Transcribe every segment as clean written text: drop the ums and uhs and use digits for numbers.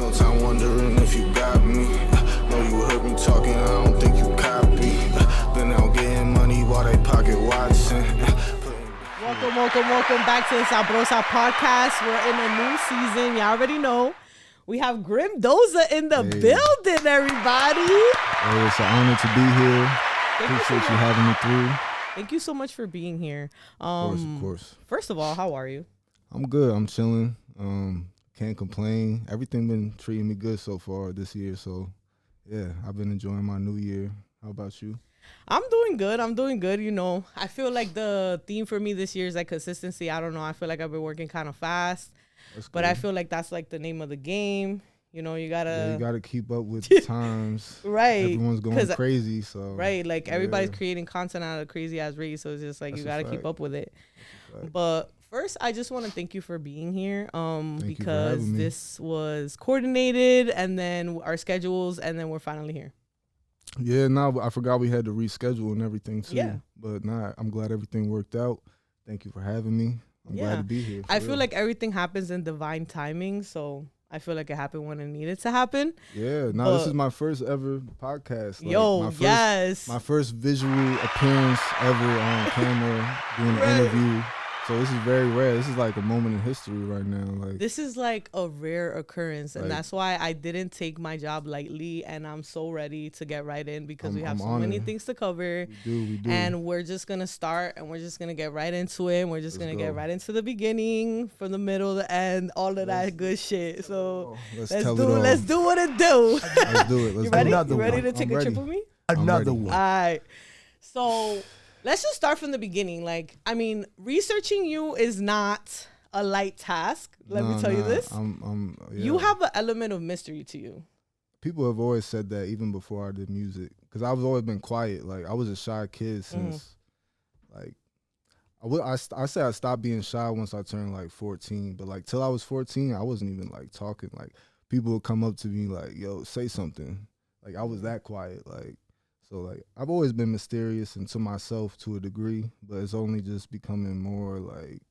waste no time wondering if you got me. Know you heard me talking, I don't think you copy. Been out getting money while they pocket watching. Welcome back to the Sabrosa podcast. We're in a new season. You already know. We have Grimmdoza in the building, everybody. Hey, it's an honor to be here. Appreciate you having me through. Thank you so much for being here. Of course. First of all, how are you? I'm good. I'm chilling. Can't complain. Everything been treating me good so far this year. So, yeah, I've been enjoying my new year. How about you? I'm doing good. You know, I feel like the theme for me this year is like consistency. I don't know. I feel like I've been working kind of fast. But I feel like that's like the name of the game. You know, you gotta keep up with the times. Right. Everyone's going crazy. So right, like everybody's creating content at a crazy ass rate. So it's just like you gotta keep up with it. But first, I just want to thank you for being here. Because this was coordinated, and then our schedules, and then we're finally here. Yeah, no, I forgot we had to reschedule and everything too. Yeah. But I'm glad everything worked out. Thank you for having me. I'm glad to be here. I feel like everything happens in divine timing, so I feel like it happened when it needed to happen. Yeah, this is my first ever podcast. Yes. My first visual appearance ever on camera, doing an interview. So this is very rare. This is like a moment in history right now. Like this is like a rare occurrence, and that's why I didn't take my job lightly, and I'm so ready to get right in because we have so many things to cover. We do. And we're just gonna start, and we're just gonna get right into it. And we're just gonna get right into the beginning, from the middle, the end, all of that good shit. So let's do what it do. Let's do it. You ready? You ready to take a trip with me? Another one. All right. So let's just start from the beginning. Like, I mean, researching you is not a light task. Let me tell you this. You have an element of mystery to you. People have always said that even before I did music, because I've always been quiet. Like, I was a shy kid since, like, I said I stopped being shy once I turned, like, 14. But, like, till I was 14, I wasn't even, like, talking. Like, people would come up to me, like, yo, say something. Like, I was that quiet, like. So, like, I've always been mysterious and to myself to a degree, but it's only just becoming more, like,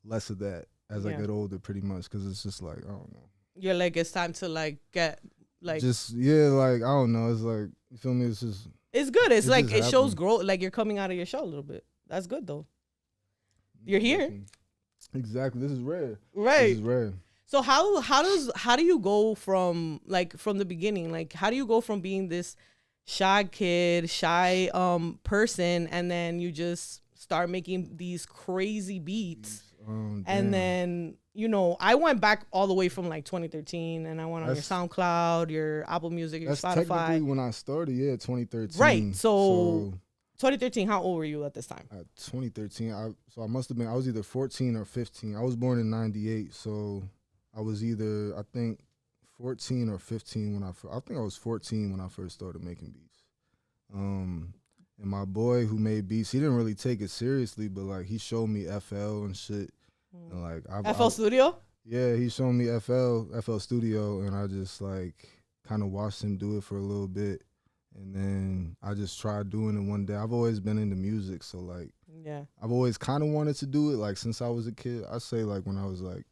less of that as I get older, pretty much, because it's just, like, I don't know. You're like, it's time to, like, get, like. Just, like, I don't know. It's, like, you feel me? It's just. It's good. It's like, it shows growth. Like, you're coming out of your shell a little bit. That's good, though. You're here. Exactly. This is rare. Right. This is rare. So how do you go from, like, from the beginning? Like, how do you go from being this shy kid, shy person, and then you just start making these crazy beats? And then, you know, I went back all the way from like 2013, and I went on your SoundCloud, your Apple Music, your Spotify. That's technically when I started, 2013. Right. So 2013, how old were you at this time? At 2013, I must have been, I was either 14 or 15. I was born in 98, so I was either, I think, 14 or 15 when I think I was 14 when I first started making beats. And my boy who made beats, he didn't really take it seriously, but like he showed me FL and shit. And like FL Studio? Yeah, he showed me FL Studio, and I just like kind of watched him do it for a little bit. And then I just tried doing it one day. I've always been into music, so like I've always kind of wanted to do it like since I was a kid. I say like when I was like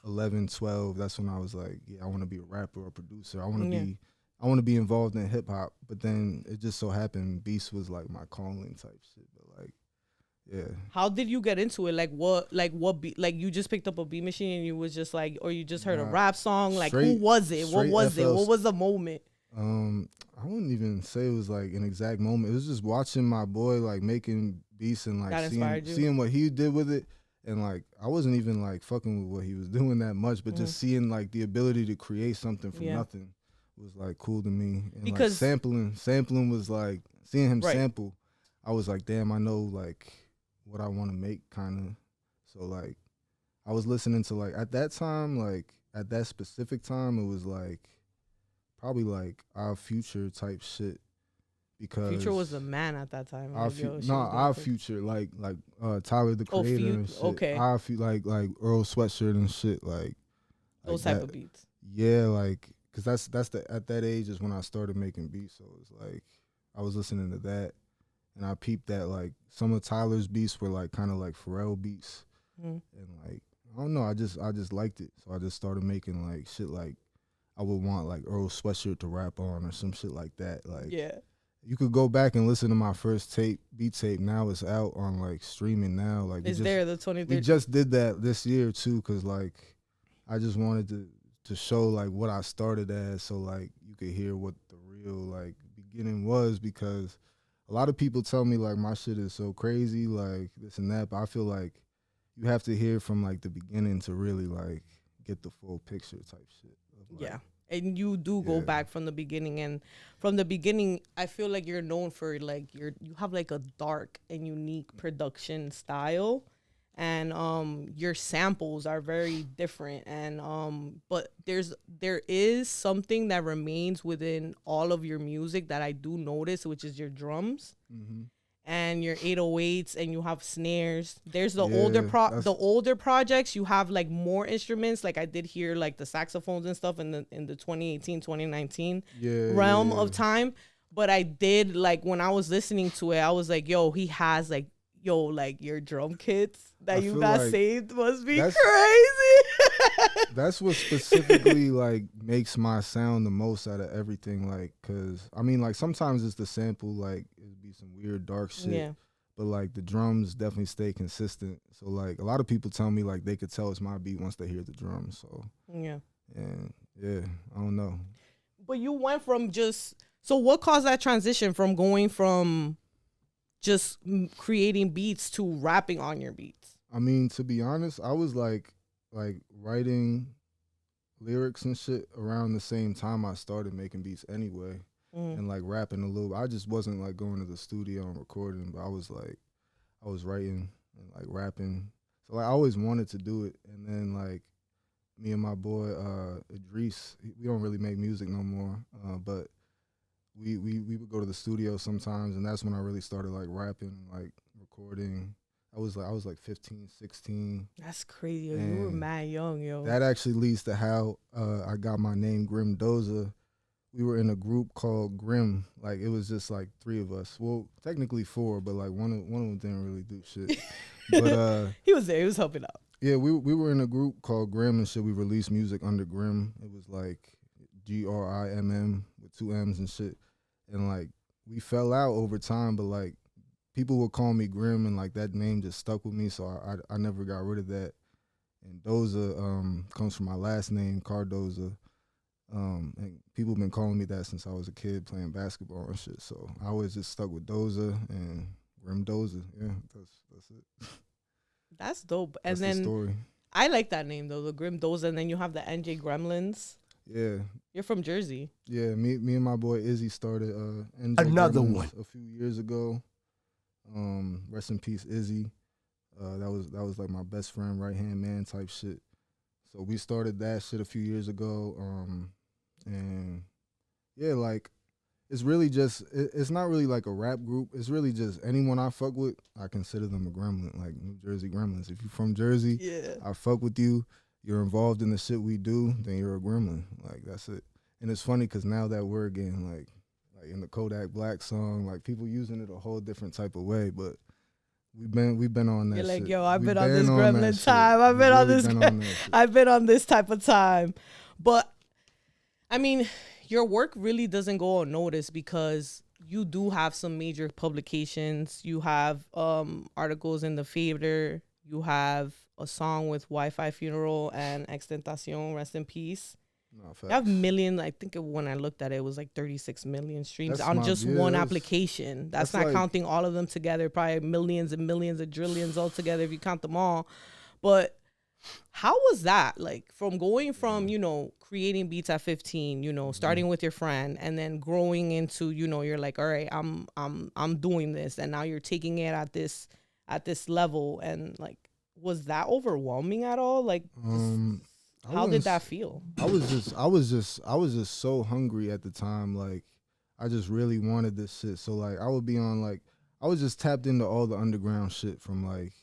11, 12, that's when I was like, I want to be a rapper or a producer. I want to be involved in hip hop. But then it just so happened beats was like my calling type shit. But like, how did you get into it? Like what beat? Like you just picked up a beat machine and you was just like, or you just heard a rap song? Like who was it? What was it? What was the moment? I wouldn't even say it was like an exact moment. It was just watching my boy like making beats and like seeing what he did with it. And, like, I wasn't even, like, fucking with what he was doing that much, but just seeing, like, the ability to create something from nothing was, like, cool to me. And, because like, sampling was, like, seeing him sample, I was like, damn, I know, like, what I want to make, kind of. So, like, I was listening to, like, at that time, like, at that specific time, it was, like, probably, like, our Future type shit. Because Future was the man at that time. Our Future, like Tyler the Creator and shit. Okay. Our like Earl Sweatshirt and shit, like those type of beats. Yeah, like because that's at that age is when I started making beats. So it's like I was listening to that, and I peeped that like some of Tyler's beats were like kind of like Pharrell beats, and like I I don't know. I just liked it, so I just started making like shit like I would want like Earl Sweatshirt to rap on or some shit like that. Like you could go back and listen to my first beat tape. Now it's out on like streaming now. Like it's there the 23rd. We just did that this year too, cause like I just wanted to show like what I started as, so like you could hear what the real like beginning was, because a lot of people tell me like my shit is so crazy, like this and that, but I feel like you have to hear from like the beginning to really like get the full picture type shit. Like, and you do go back from the beginning, and from the beginning I feel like you're known for like you have like a dark and unique production style, and your samples are very different, and but there is something that remains within all of your music that I do notice, which is your drums. And your 808s, and you have snares. There's the older projects, you have like more instruments. Like I did hear like the saxophones and stuff in the 2018, 2019 realm of time. But I did like when I was listening to it, I was like, yo, he has like like your drum kits that you got like saved must be crazy. That's what specifically like makes my sound the most out of everything. Like, cause I mean, like sometimes it's the sample, like it'd be some weird dark shit, but like the drums definitely stay consistent. So like a lot of people tell me like they could tell it's my beat once they hear the drums. So and I don't know. But you went from so what caused that transition from going from just creating beats to rapping on your beats? I mean, to be honest, I was like writing lyrics and shit around the same time I started making beats anyway, and like rapping a little. I just wasn't like going to the studio and recording, but I was writing and like rapping. So like I always wanted to do it, and then like me and my boy Idris, we don't really make music no more, but we would go to the studio sometimes, and that's when I really started like rapping, like recording. I was like 15, 16. That's crazy. Yo. You were mad young, yo. That actually leads to how I got my name Grimmdoza. We were in a group called GRIMM. Like it was just like 3 of us. Well, technically 4, but like one of them didn't really do shit. But he was there. He was helping out. Yeah, we were in a group called GRIMM and shit. We released music under GRIMM. It was like GRIMM with 2 M's and shit. And like we fell out over time, but like people would call me Grimm, and like that name just stuck with me, so I never got rid of that. And Doza comes from my last name, Cardoza. And people have been calling me that since I was a kid playing basketball and shit. So I always just stuck with Doza and Grimmdoza. Yeah, that's it. That's dope. That's and then the story. I like that name though, the Grimmdoza, and then you have the NJGREMLINS. Yeah. You're from Jersey. Yeah, me and my boy Izzy started another one a few years ago. Rest in peace, Izzy. That was like my best friend, right hand man type shit. So we started that shit a few years ago. And yeah, like it's really just it's not really like a rap group. It's really just anyone I fuck with, I consider them a gremlin, like New Jersey Gremlins. If you're from Jersey, I fuck with you. You're involved in the shit we do, then you're a gremlin. Like that's it. And it's funny because now that word getting like in the Kodak Black song, like people using it a whole different type of way, but we've been on that. You're like, shit. yo, I've been on this gremlin time. I've been on this. I've been on this type of time. But I mean, your work really doesn't go unnoticed because you do have some major publications. You have articles in the Fader. You have a song with Wi-Fi Funeral and XXXtentacion, rest in peace. No, you have millions. I think when I looked at it, it was like 36 million streams on just one application. That's not like, counting all of them together. Probably millions and millions of trillions all together if you count them all. But how was that? Like from going from, you know, creating beats at 15, you know, starting with your friend and then growing into, you know, you're like, all right, I'm doing this, and now you're taking it at this level, and like, was that overwhelming at all? Like, how did that feel? I was just so hungry at the time. Like, I just really wanted this shit. So like, I would be on like, I was just tapped into all the underground shit from like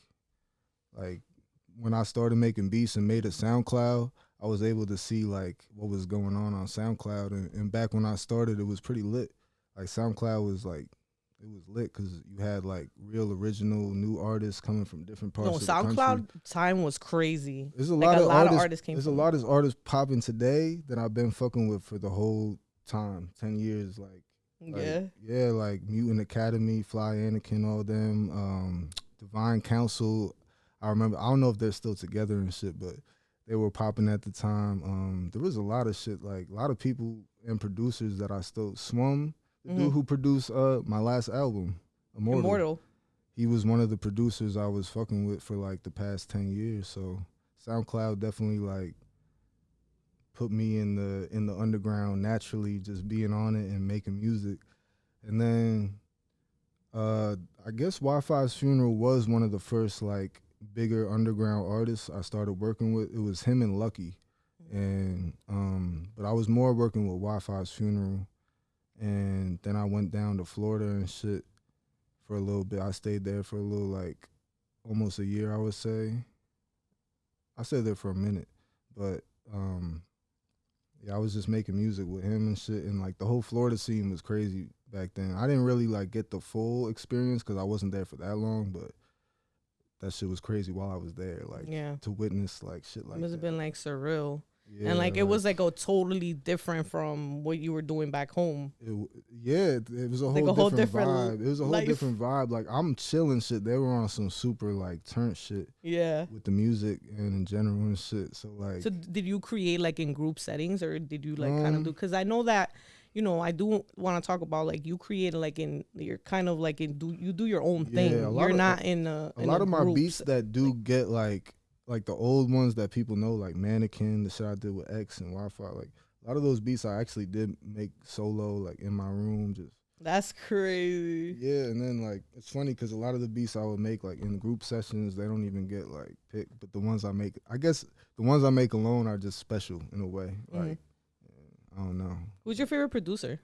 when I started making beats and made a SoundCloud. I was able to see like what was going on SoundCloud, and back when I started, it was pretty lit. Like SoundCloud was like, it was lit because you had like real original new artists coming from different parts of the country. SoundCloud time was crazy. There's a lot of artists came. There's a lot of artists popping today that I've been fucking with for the whole time, 10 years. Like Mutant Academy, Fly Anakin, all them, Divine Council. I remember. I don't know if they're still together and shit, but they were popping at the time. There was a lot of shit, like a lot of people and producers that I still Swum. The dude who produced my last album, Immortal. He was one of the producers I was fucking with for like the past 10 years. So SoundCloud definitely like put me in the underground naturally, just being on it and making music. And then I guess Wi-Fi's Funeral was one of the first like bigger underground artists I started working with. It was him and Lucky. And but I was more working with Wi-Fi's Funeral. And then I went down to Florida and shit for a little bit. I stayed there for a little, like, almost a year, I would say. I stayed there for a minute. But, yeah, I was just making music with him and shit. And, like, the whole Florida scene was crazy back then. I didn't really, like, get the full experience because I wasn't there for that long. But that shit was crazy while I was there. Like, to witness, like, shit like that. It must have been, like, surreal. Yeah, and like it was like a totally different from what you were doing back home. It was a whole different vibe. It was a whole different vibe. Like I'm chilling shit. They were on some super like turnt shit. Yeah. With the music and in general and shit. So like. So did you create like in group settings or did you like kind of do? Because I know that I do want to talk about like you created like you're kind of like you do your own thing. You're not in a lot of my groups. beats that do get like the old ones that people know, like Mannequin, the shit I did with X and Wi-Fi, like a lot of those beats I actually did make solo, like in my room, just. That's crazy. Yeah, and then like it's funny because a lot of the beats I would make like in group sessions, they don't even get like picked, but the ones I make, I guess the ones I make alone are just special in a way. Like I don't know. Who's your favorite producer?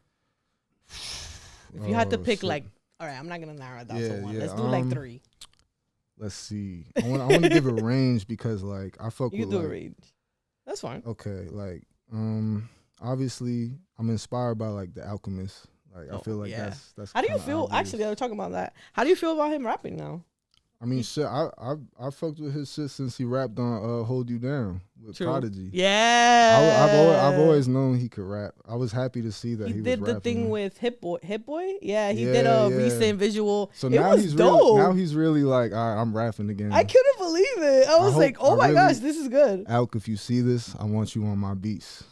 If you had to pick, like, all right, I'm not gonna narrow it down to one. Let's do like 3. Let's see. I want to give a range because like I fuck with. You do a range. That's fine. Okay, like obviously I'm inspired by like The Alchemist. Like I feel like that's. How do you feel? Obvious. Actually, I was talking about that. How do you feel about him rapping now? I mean, shit. I fucked with his shit since he rapped on "Hold You Down" with Prodigy. Yeah, I've always known he could rap. I was happy to see that he did was the rapping. thing with Hit Boy. Yeah, he did a recent visual. So now he's really like, all right, I'm rapping again. I couldn't believe it. I was like, oh my gosh, this is good. Alk, if you see this, I want you on my beats.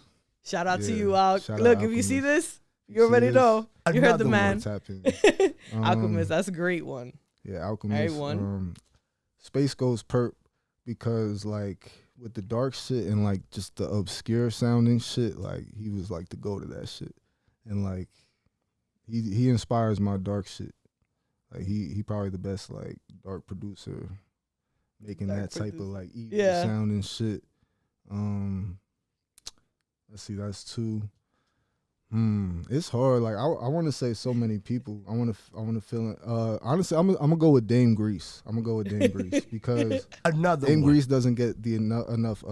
Shout out to you, Alk. Look, if you see this, you already know. You heard the man. Alchemist, that's a great one. Yeah, Alchemist. Space Ghost Perp, because like with the dark shit and like just the obscure sounding shit, like he was like the go to that shit, and like he inspires my dark shit. Like he probably the best like dark producer making that type of like evil sounding shit. Let's see, that's 2. It's hard. Like I want to say so many people. I want to feel it. Honestly, I'm gonna go with Dame Grease. I'm gonna go with Dame Grease because Dame Grease doesn't get the enough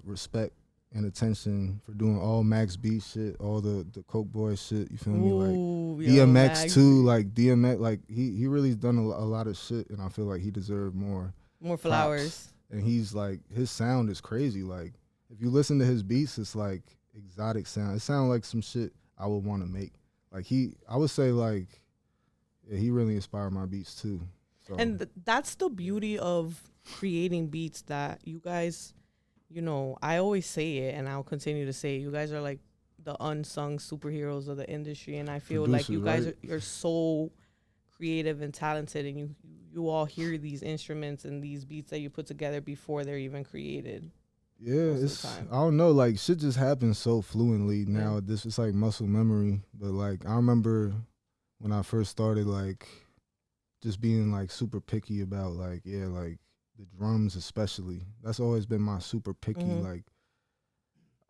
respect and attention for doing all Max B shit, all the Coke Boy shit. You feel me? Like DMX too. Like DMX, like he really's done a lot of shit, and I feel like he deserved more flowers. And he's like, his sound is crazy. Like if you listen to his beats, it's like exotic sound. It sounds like some shit I would want to make. Like I would say like, yeah, he really inspired my beats too. So. And that's the beauty of creating beats that you guys, I always say it and I'll continue to say it. You guys are like the unsung superheroes of the industry. And I feel like you guys you're so creative and talented, and you all hear these instruments and these beats that you put together before they're even created. Yeah, I don't know, like shit just happens so fluently now. It's like muscle memory. But like I remember when I first started, like just being like super picky about like like the drums especially. That's always been my super picky. Like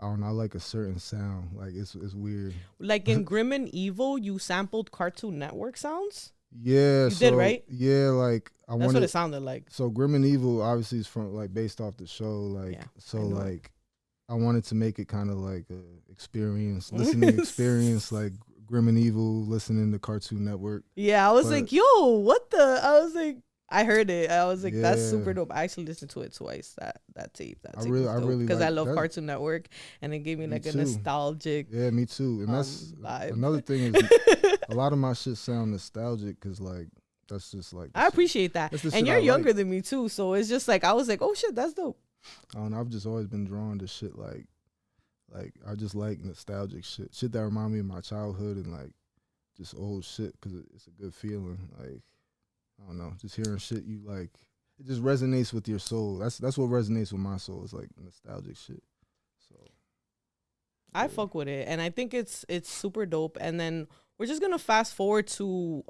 I don't know, I like a certain sound. Like it's weird. Like in Grimm and Evil, you sampled Cartoon Network sounds. Yeah, you did, right? Yeah, like that's what it sounded like. So Grimm and Evil obviously is from like based off the show, like I wanted to make it kind of like a experience, listening experience, like Grim and Evil, listening to Cartoon Network. Yeah, I was like, yo, what the? I was like, I heard it. I was like, that's super dope. I actually listened to it twice. That tape. I really because I love Cartoon Network, and it gave me like a nostalgic. Yeah, me too. And that's vibe. Another thing is a lot of my shit sound nostalgic because like that's just like I appreciate that. And you're younger than me too, so it's just like I was like, oh shit, that's dope. I don't know. I've just always been drawn to shit like I just like nostalgic shit that remind me of my childhood and like just old shit because it's a good feeling. Like I don't know, just hearing shit you like, it just resonates with your soul. That's what resonates with my soul. It's like nostalgic shit. So I fuck with it, and I think it's super dope. And then we're just gonna fast forward to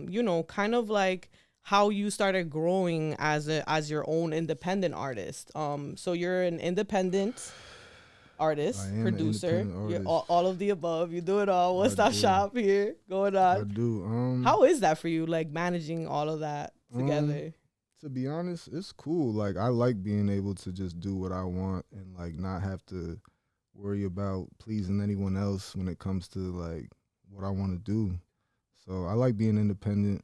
you know, kind of like how you started growing as your own independent artist. So you're an independent artist, producer, you're all of the above. You do it all. One stop shop here going on. I do. How is that for you, like managing all of that together? To be honest, it's cool. Like I like being able to just do what I want and like not have to worry about pleasing anyone else when it comes to like what I want to do. So I like being independent.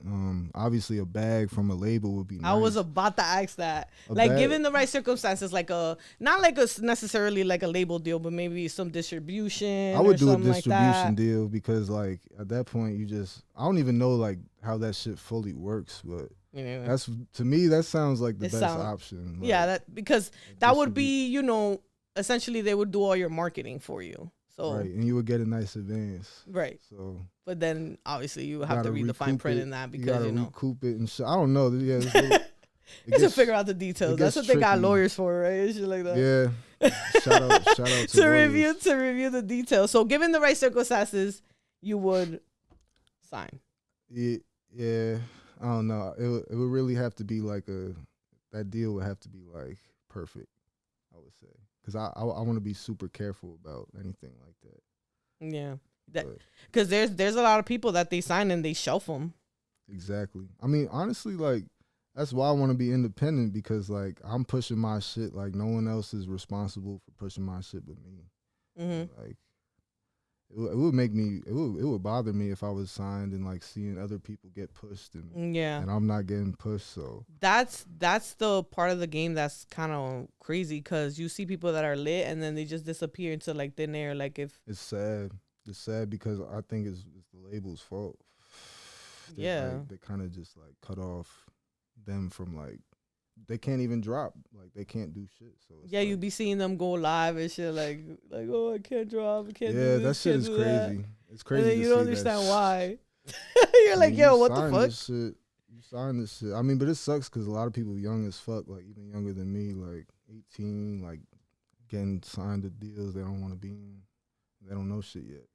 Obviously a bag from a label would be nice. I was about to ask that. Like given the right circumstances, like not like a necessarily like a label deal, but maybe some distribution. I would do a distribution deal because like at that point I don't even know like how that shit fully works, but that's, to me, that sounds like the best option. Like, yeah, because that would be, you know, essentially they would do all your marketing for you. So right, and you would get a nice advance. Right. So, but then obviously you have to read the fine print in that because you know recoup it and shit. I don't know. Yeah, you have to figure out the details. That's what they got lawyers for, right? Shit like that. Yeah. Shout out to review the details. So given the right circumstances, you would sign. Yeah. I don't know. It would really have to be like that deal would have to be like perfect, I would say. Because I want to be super careful about anything like that. Yeah. Because there's a lot of people that they sign and they shelf them. Exactly. I mean, honestly, like, that's why I want to be independent because, like, I'm pushing my shit. Like, no one else is responsible for pushing my shit but me. Mm-hmm. Like, it would bother me if I was signed and like seeing other people get pushed and I'm not getting pushed. So that's the part of the game that's kind of crazy because you see people that are lit and then they just disappear into like thin air. Like it's sad because I think it's the label's fault. They kind of just like cut off them from like. They can't even drop. Like, they can't do shit. So it's you be seeing them go live and shit like, oh, I can't drop. I can't do this. Yeah, that shit is crazy. That. It's crazy. And then you don't understand why. You're like, yo, what the fuck? You signed this shit. I mean, but it sucks because a lot of people young as fuck, like, even younger than me, like, 18, like, getting signed to deals they don't want to be in. They don't know shit yet.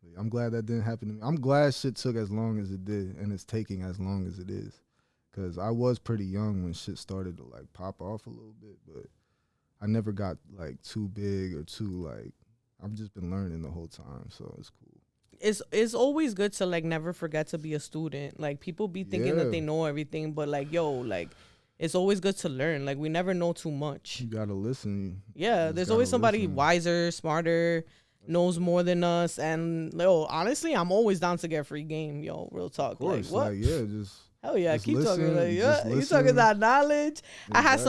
But I'm glad that didn't happen to me. I'm glad shit took as long as it did, and it's taking as long as it is. Because I was pretty young when shit started to, like, pop off a little bit, but I never got, like, too big or too, like, I've just been learning the whole time, so it's cool. It's always good to, like, never forget to be a student. Like, people be thinking that they know everything, but, like, yo, like, it's always good to learn. Like, we never know too much. You gotta listen. Yeah, there's always somebody wiser, smarter, knows more than us, and, yo, honestly, I'm always down to get free game, yo, real talk. Of course, like, what? Like, yeah, just... Hell yeah, just keep listen, talking. Like, you talking that knowledge. Exactly. I had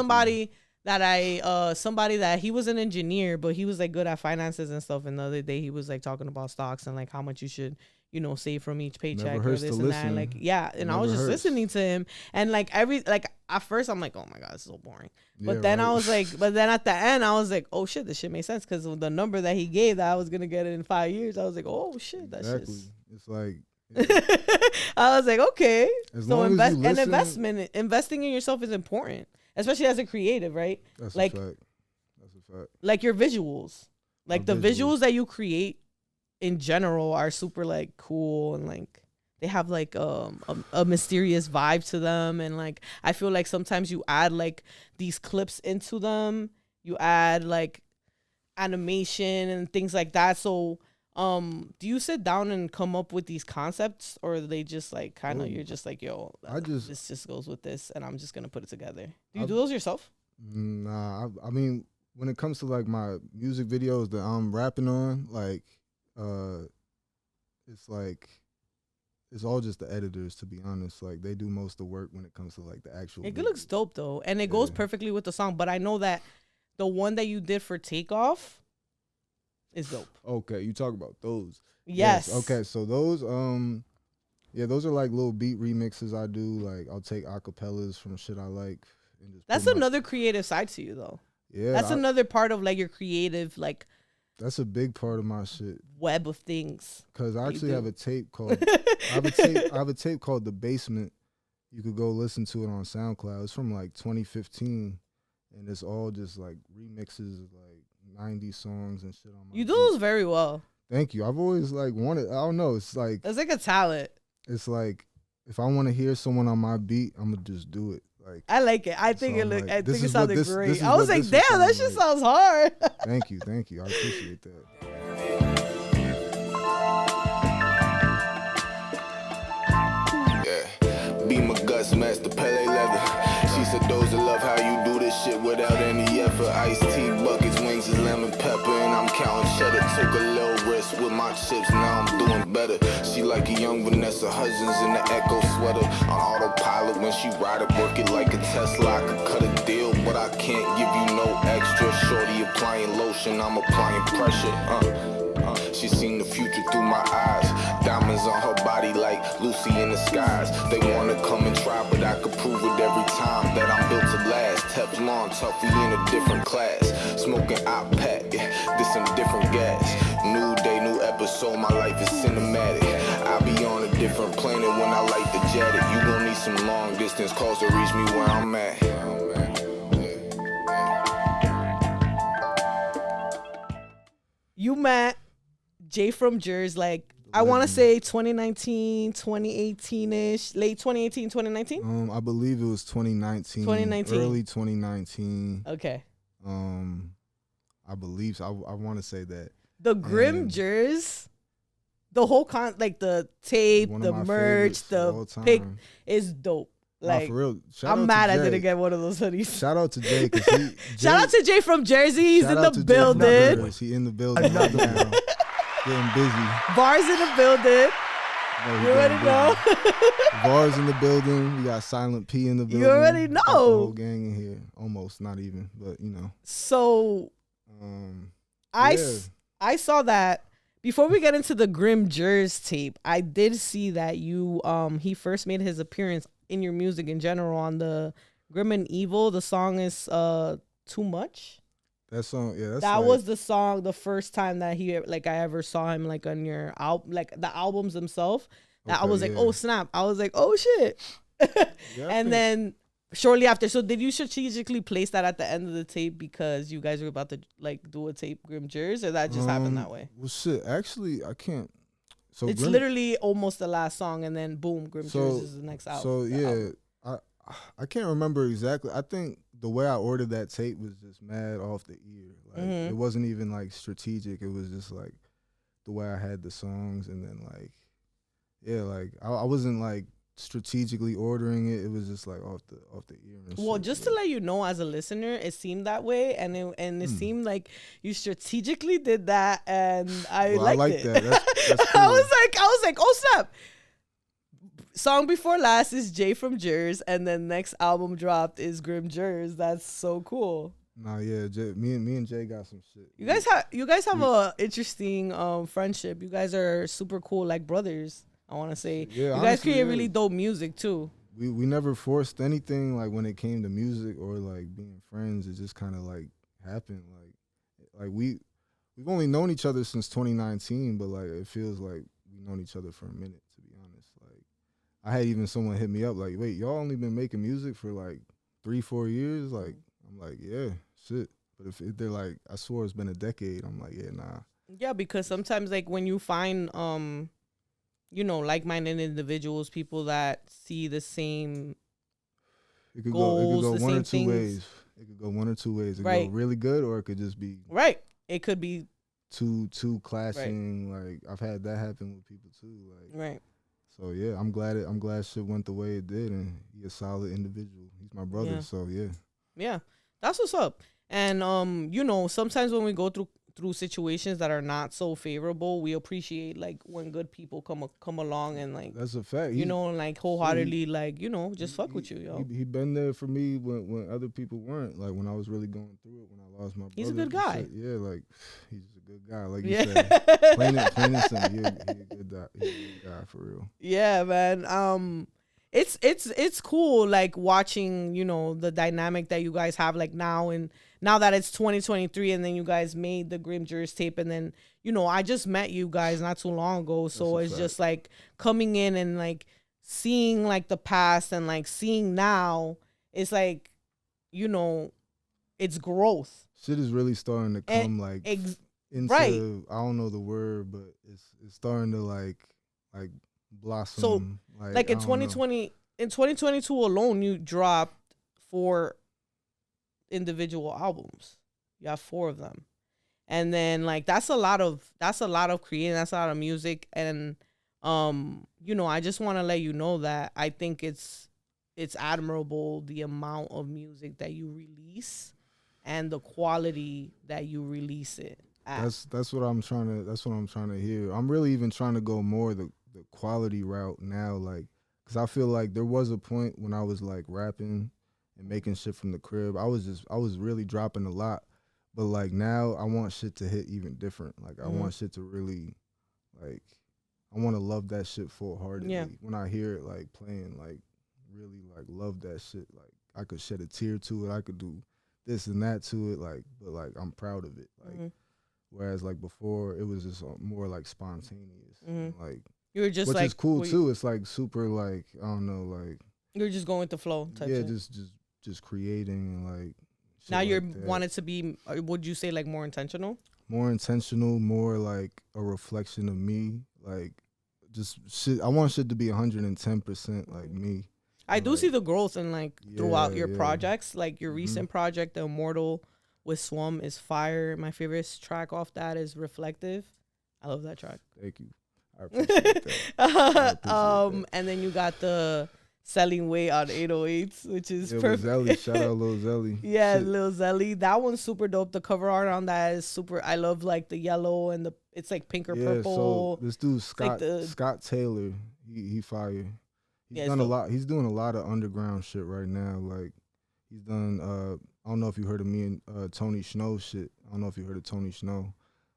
somebody that he was an engineer, but he was like good at finances and stuff. And the other day he was like talking about stocks and like how much you should, you know, save from each paycheck or this and that. And, like, yeah. And I was just listening to him. And like at first I'm like, oh my God, it's so boring. But then I was like, but then at the end I was like, oh shit, this shit makes sense. Cause the number that he gave that I was going to get it in 5 years. I was like, oh shit, that's just. It's like. I was like, okay. So investing in yourself is important, especially as a creative, right? That's like, a fact. That's a fact. Like your visuals, like the visuals that you create in general are super like cool and like they have like a mysterious vibe to them, and like I feel like sometimes you add like these clips into them, you add like animation and things like that. So. Do you sit down and come up with these concepts, or are they just like kind of you're just like, yo, this just goes with this, and I'm just gonna put it together? Do you do those yourself? Nah, I mean, when it comes to like my music videos that I'm rapping on, like, it's like it's all just the editors, to be honest. Like they do most of the work when it comes to like the actual. It looks dope though, and it goes perfectly with the song. But I know that the one that you did for Takeoff is dope. Okay, you talk about those. Yes. Okay, so those those are like little beat remixes I do. Like I'll take acapellas from shit I like. And just that's another creative side to you though. Yeah. That's another part of like your creative like. That's a big part of my shit. Web of things. Cause I actually have a tape called I have a tape called The Basement. You could go listen to it on SoundCloud. It's from like 2015, and it's all just like remixes of like 90 songs and shit on my. You do those very well. Thank you. I've always like wanted. I don't know. It's like a talent. It's like if I want to hear someone on my beat, I'm gonna just do it. Like I like it. I think like, I think it sounded great. I was like, damn, that shit sounds hard. Thank you. I appreciate that. Yeah, be my guts, master Pele leather. She said, "DOZA, love how you do this shit without any effort. Iced tea, buckets, wings, and lemon pepper, and I'm counting cheddar. Took a little risk with my chips, now I'm doing better. She like a young Vanessa Hudgens in the Echo sweater on autopilot when she ride it, work it like a Tesla. I could cut a deal, but I can't give you no extra. Shorty applying lotion, I'm applying pressure. She seen the future through my eyes. Diamonds on her body like Lucy in the skies. They wanna come and try, but I could prove it every time that I'm built to last. Teflon, tough, we in a different class. Smoking iPad, this some different gas. New day, new episode, my life is cinematic. I be on a different planet when I light the jetty. You gon' need some long distance calls to reach me where I'm at. You met Jay from Jersey, like I want to say 2019, 2018-ish, late 2018, 2019? I believe it was 2019. Early 2019. Okay. I believe so. I want to say that. The Grimmdoza, the whole like the tape, the merch, the pic is dope. Like, for real. I'm mad I didn't get one of those hoodies. Shout out to Jay. Shout out to Jay from Jersey. He's in the building. He in the building right now. Getting busy. Bars in the building. You already know. Bars in the building. We got Silent P in the building. You already know. Got the whole gang in here. Almost, not even, but you know. So, I saw that. Before we get into the Grimmdoza tape, I did see that you he first made his appearance in your music in general on the Grim and Evil. The song is Too Much. That song, yeah, that was the song the first time that I ever saw him like on your album, like the albums themselves. That I was like, oh snap! I was like, oh shit! And then shortly after, so did you strategically place that at the end of the tape because you guys were about to like do a tape Grimmdoza, or that just happened that way? Well, shit, actually, I can't. So it's literally almost the last song, and then boom, Grimmdoza is the next album. So yeah, I can't remember exactly. I think the way I ordered that tape was just mad off the ear. Like it wasn't even like strategic. It was just like the way I had the songs, and then like like I wasn't like strategically ordering it. It was just like off the ear. And well, shit, just to let you know, as a listener, it seemed that way, and it seemed like you strategically did that, and I liked it. That. That's cool. I was like, oh snap! Song before last is Jay from Jersey, and then next album dropped is Grimmdoza. That's so cool. Nah, yeah, me and Jay got some shit. You guys have a interesting friendship. You guys are super cool, like brothers. I want to say, yeah, you guys create really dope music too. We never forced anything like when it came to music or like being friends. It just kind of like happened. Like we've only known each other since 2019, but like it feels like we've known each other for a minute. To be honest, like I had even someone hit me up like, wait, y'all only been making music for like 3-4 years? Like I'm like, yeah, shit. But if they're like, I swore it's been a decade. I'm like, yeah, nah. Yeah, because sometimes like when you find like-minded individuals, people that see the same goals, it could go one or two things. ways. It could go one or two ways. It could right. go really good, or it could just be right. It could be too clashing. Right. Like I've had that happen with people too. Like right. So yeah, I'm glad shit went the way it did, and he's a solid individual. He's my brother, so yeah. Yeah, that's what's up. And sometimes when we go through through situations that are not so favorable, we appreciate like when good people come along and like that's a fact. You know, and like wholeheartedly, like just fuck with you, yo. He been there for me when other people weren't. Like when I was really going through it, when I lost my brother. He's a good guy. Yeah, like he's a good guy. Like you said, plain and simple, he's a good guy for real. Yeah, man. It's cool like watching, you know, the dynamic that you guys have like now that it's 2023 and then you guys made the Grimmdoza tape and then, you know, I just met you guys not too long ago. So it's just like coming in and like seeing like the past and like seeing now, it's like, you know, it's growth. Shit is really starting to come into, I don't know the word, but it's starting to like blossom. So like in 2022 alone, you dropped 4 individual albums. You have 4 of them, and then like that's a lot of creating. That's a lot of music, and you know, I just want to let you know that I think it's admirable the amount of music that you release and the quality that you release it at. That's what I'm trying to hear. I'm really even trying to go more the quality route now, like, because I feel like there was a point when I was like rapping and making shit from the crib. I was really dropping a lot, but like now I want shit to hit even different. Like I want shit to really, like, I want to love that shit full-heartedly. Yeah. When I hear it like playing, like really like love that shit. Like I could shed a tear to it. I could do this and that to it. Like, but like I'm proud of it. Like whereas like before it was just more like spontaneous. Like you were just which like, is cool too. It's like super like I don't know, like you were just going with the flow type shit. just creating and like now you're wanted to be, would you say like more intentional? More intentional, more like a reflection of me. Like just shit. I want shit to be 110% like me. I do see the growth in like throughout your projects. Like your recent project, the Immortal with Swum is fire. My favorite track off that is Reflective. I love that track. Thank you. I appreciate that. And then you got the Selling Weight on 808s, which is perfect. Zelly, shout out Lil Xelly. Yeah, shit. Lil Xelly. That one's super dope. The cover art on that is super. I love like the yellow and it's like pink or purple. So this dude Scott Taylor, he fire. He's done a lot. He's doing a lot of underground shit right now. Like he's done. I don't know if you heard of me and Tony Snow shit. I don't know if you heard of Tony Snow,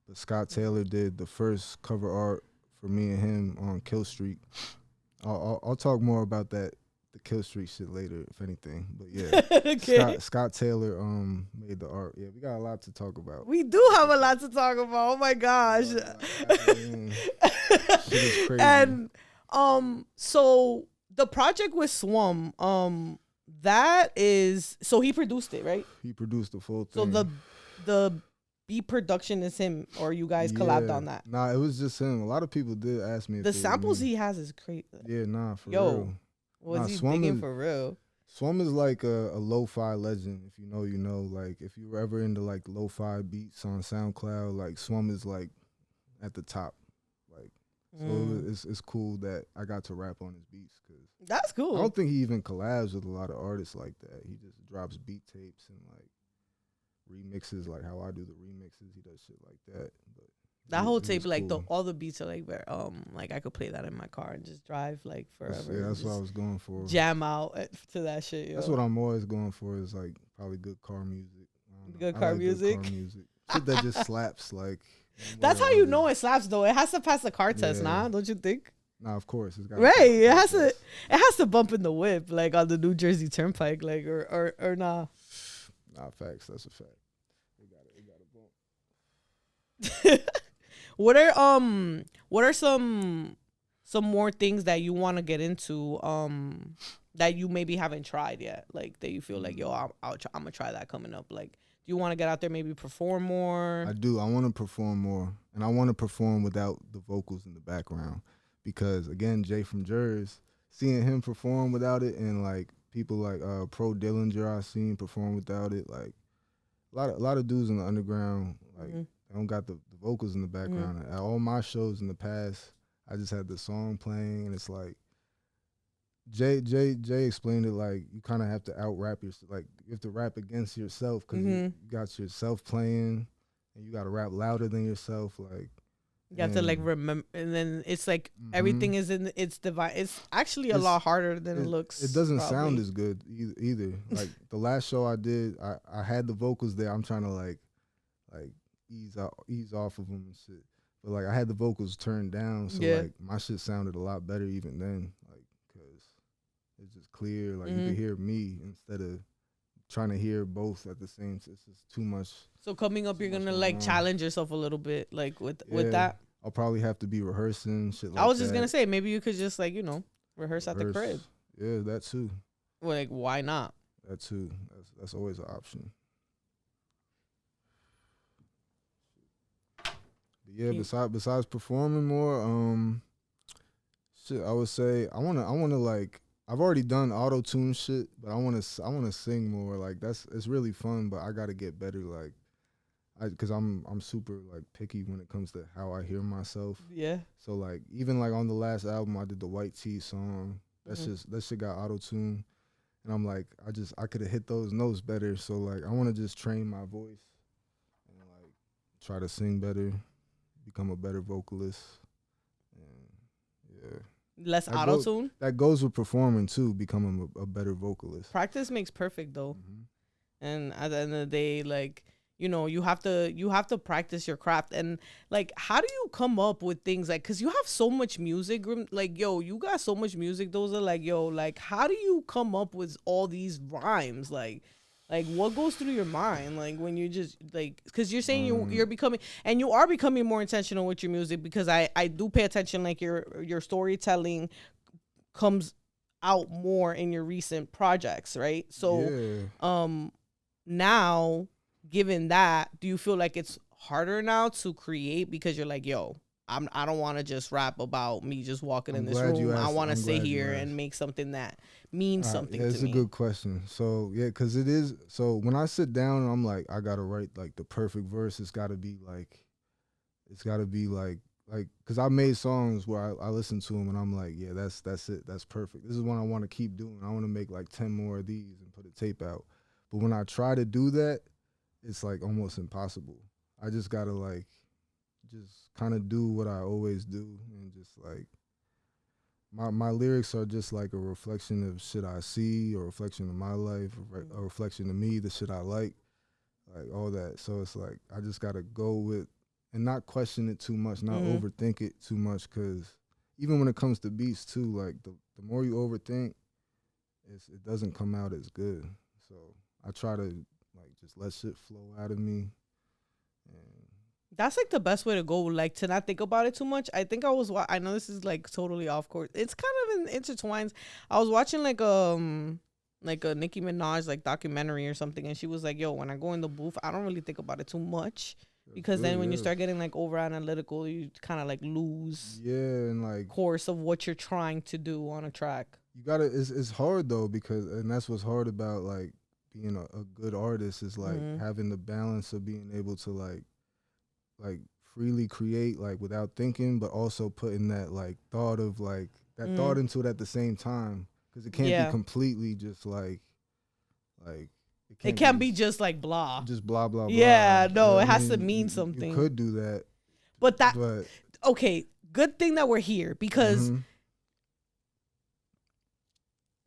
but Scott Taylor did the first cover art for me and him on Kill Street. I'll talk more about the Kill Street shit later, if anything. But yeah, okay. Scott Taylor made the art. Yeah, we got a lot to talk about. We do have a lot to talk about. Oh my gosh. Shit is crazy. And so the project with Swum, that is, so he produced it, right? He produced the full thing. So the beat production is him, or you guys collabed on that? Nah, it was just him. A lot of people did ask me. The samples he has is crazy. Yeah, for real. Was he digging for real? Swum is like a lo-fi legend. If you know, you know. Like if you were ever into like lo-fi beats on SoundCloud, like Swum is like at the top. Like so, it's cool that I got to rap on his beats because that's cool. I don't think he even collabs with a lot of artists like that. He just drops beat tapes and like remixes, like how I do the remixes. He does shit like that. But that whole tape, like cool. All the beats are like very, like I could play that in my car and just drive like forever. That's what I was going for. Jam out to that shit. Yo. That's what I'm always going for. Is like probably good car music. Good car music. Shit that just slaps. Like that's how you know it slaps though. It has to pass the car test, nah? Don't you think? Nah, of course. It's right. It has to bump in the whip, like on the New Jersey Turnpike, like or nah. Nah, facts. That's a fact. It got a bump. What are some more things that you want to get into that you maybe haven't tried yet, like that you feel like I'm gonna try that coming up? Like, do you want to get out there, maybe perform more? I do. I want to perform more, and I want to perform without the vocals in the background because again, Jay from Jers, seeing him perform without it, and like people like Pro Dillinger I seen perform without it, like a lot of dudes in the underground like. I don't got the vocals in the background. At all my shows in the past, I just had the song playing, and it's like Jay explained it like you kind of have to out rap yourself. Like you have to rap against yourself because you got yourself playing, and you gotta rap louder than yourself. Like you have to like remember, and then it's like everything is in its divine. It's actually a lot harder than it looks. It doesn't sound as good either. Like the last show I did, I had the vocals there. I'm trying to like ease off of them and shit. But like I had the vocals turned down, so like my shit sounded a lot better even then. Like, cause it's just clear. Like you could hear me instead of trying to hear both at the same. It's just too much. So coming up, you're gonna like challenge yourself a little bit, like with that. I'll probably have to be rehearsing shit. Like I was just gonna say maybe you could just like rehearse at the crib. Yeah, that too. Well, like why not? That too. That's always an option. But yeah, besides performing more, shit, I would say I wanna like. I've already done auto tune shit, but I wanna sing more. Like it's really fun, but I gotta get better. Like, cause I'm super like picky when it comes to how I hear myself. Yeah. So like even like on the last album, I did the White Tee song. That shit got auto tune, and I'm like I could have hit those notes better. So like I want to just train my voice and like try to sing better, become a better vocalist, and yeah. Less auto tune. That goes with performing too, becoming a better vocalist. Practice makes perfect though, and at the end of the day, like you have to practice your craft. And like, how do you come up with things like? Cause you have so much music, like you got so much music. Those are like like how do you come up with all these rhymes like? Like what goes through your mind like when you just like because you're saying you're becoming and you are becoming more intentional with your music because I do pay attention like your storytelling comes out more in your recent projects, right? So now given that, do you feel like it's harder now to create because you're like I don't want to just rap about me just walking in this room. I want to sit here and make something that means something to me. It's a good question. So, yeah, because it is. So, when I sit down, I'm like, I got to write, like, the perfect verse. It's got to be, like, because I made songs where I listen to them and I'm like, yeah, that's it. That's perfect. This is what I want to keep doing. I want to make, like, 10 more of these and put a tape out. But when I try to do that, it's, like, almost impossible. I just got to, like, just kind of do what I always do and just like my lyrics are just like a reflection of shit I see, or a reflection of my life, a reflection of me, the shit I like all that. So it's like I just gotta go with and not question it too much, not overthink it too much, because even when it comes to beats too, like the more you overthink, it doesn't come out as good. So I try to like just let shit flow out of me. That's like the best way to go, like to not think about it too much. I think I know this is like totally off course. It's kind of intertwines. I was watching like a Nicki Minaj like documentary or something, and she was like, when I go in the booth, I don't really think about it too much because then when you start getting like over analytical, you kind of like lose and like course of what you're trying to do on a track. You gotta. It's hard though and that's what's hard about like being a good artist is like having the balance of being able to like freely create like without thinking, but also putting that like thought of like that thought into it at the same time, because it can't be completely just like it can't be just like blah blah blah. Yeah, no, it has to mean something. You could do that, but okay, good thing that we're here because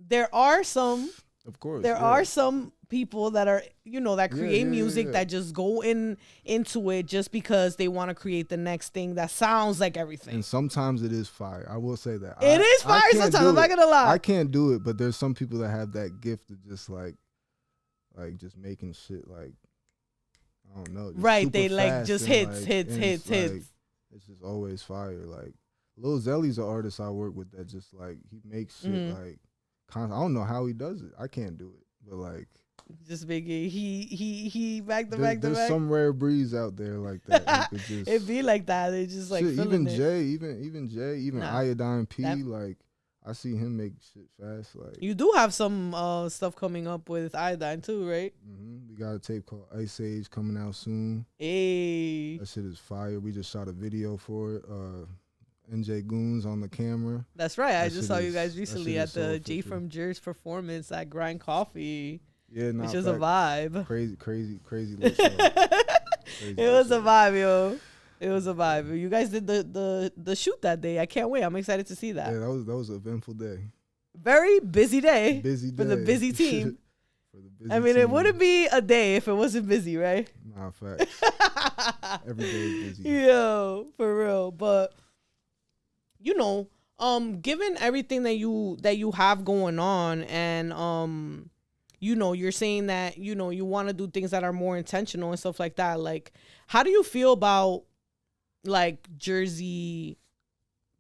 there are some. Of course, there are some people that are that create music that just go into it just because they want to create the next thing that sounds like everything. And sometimes it is fire. I will say that it is fire. Sometimes I'm not gonna lie. I can't do it, but there's some people that have that gift of just like just making shit like I don't know. Right? They like just hits. It's just always fire. Like Lil Xelly's an artist I work with that just like he makes shit like. I don't know how he does it. I can't do it, but like just Biggie, he back to back. There's some rare breeze out there like that. It be like that. They just like even Jay, even Iodine P. Like I see him make shit fast. Like you do have some stuff coming up with Iodine too, right? We got a tape called Ice Age coming out soon. Hey, that shit is fire. We just shot a video for it. NJGREMLINS on the camera. That's right. I just saw you guys recently at the J from Jer's performance at Grind Coffee. Yeah, which is a vibe. Crazy. It was a vibe, yo. It was a vibe. You guys did the shoot that day. I can't wait. I'm excited to see that. Yeah, that was an eventful day. Very busy day. Busy day for the busy team. For the busy I mean, team. it wouldn't be a day if it wasn't busy, right? Nah, facts. Every day is busy. Yo, for real. But you know, given everything that you have going on, and you know, you're saying that, you know, you want to do things that are more intentional and stuff like that. Like, how do you feel about like Jersey,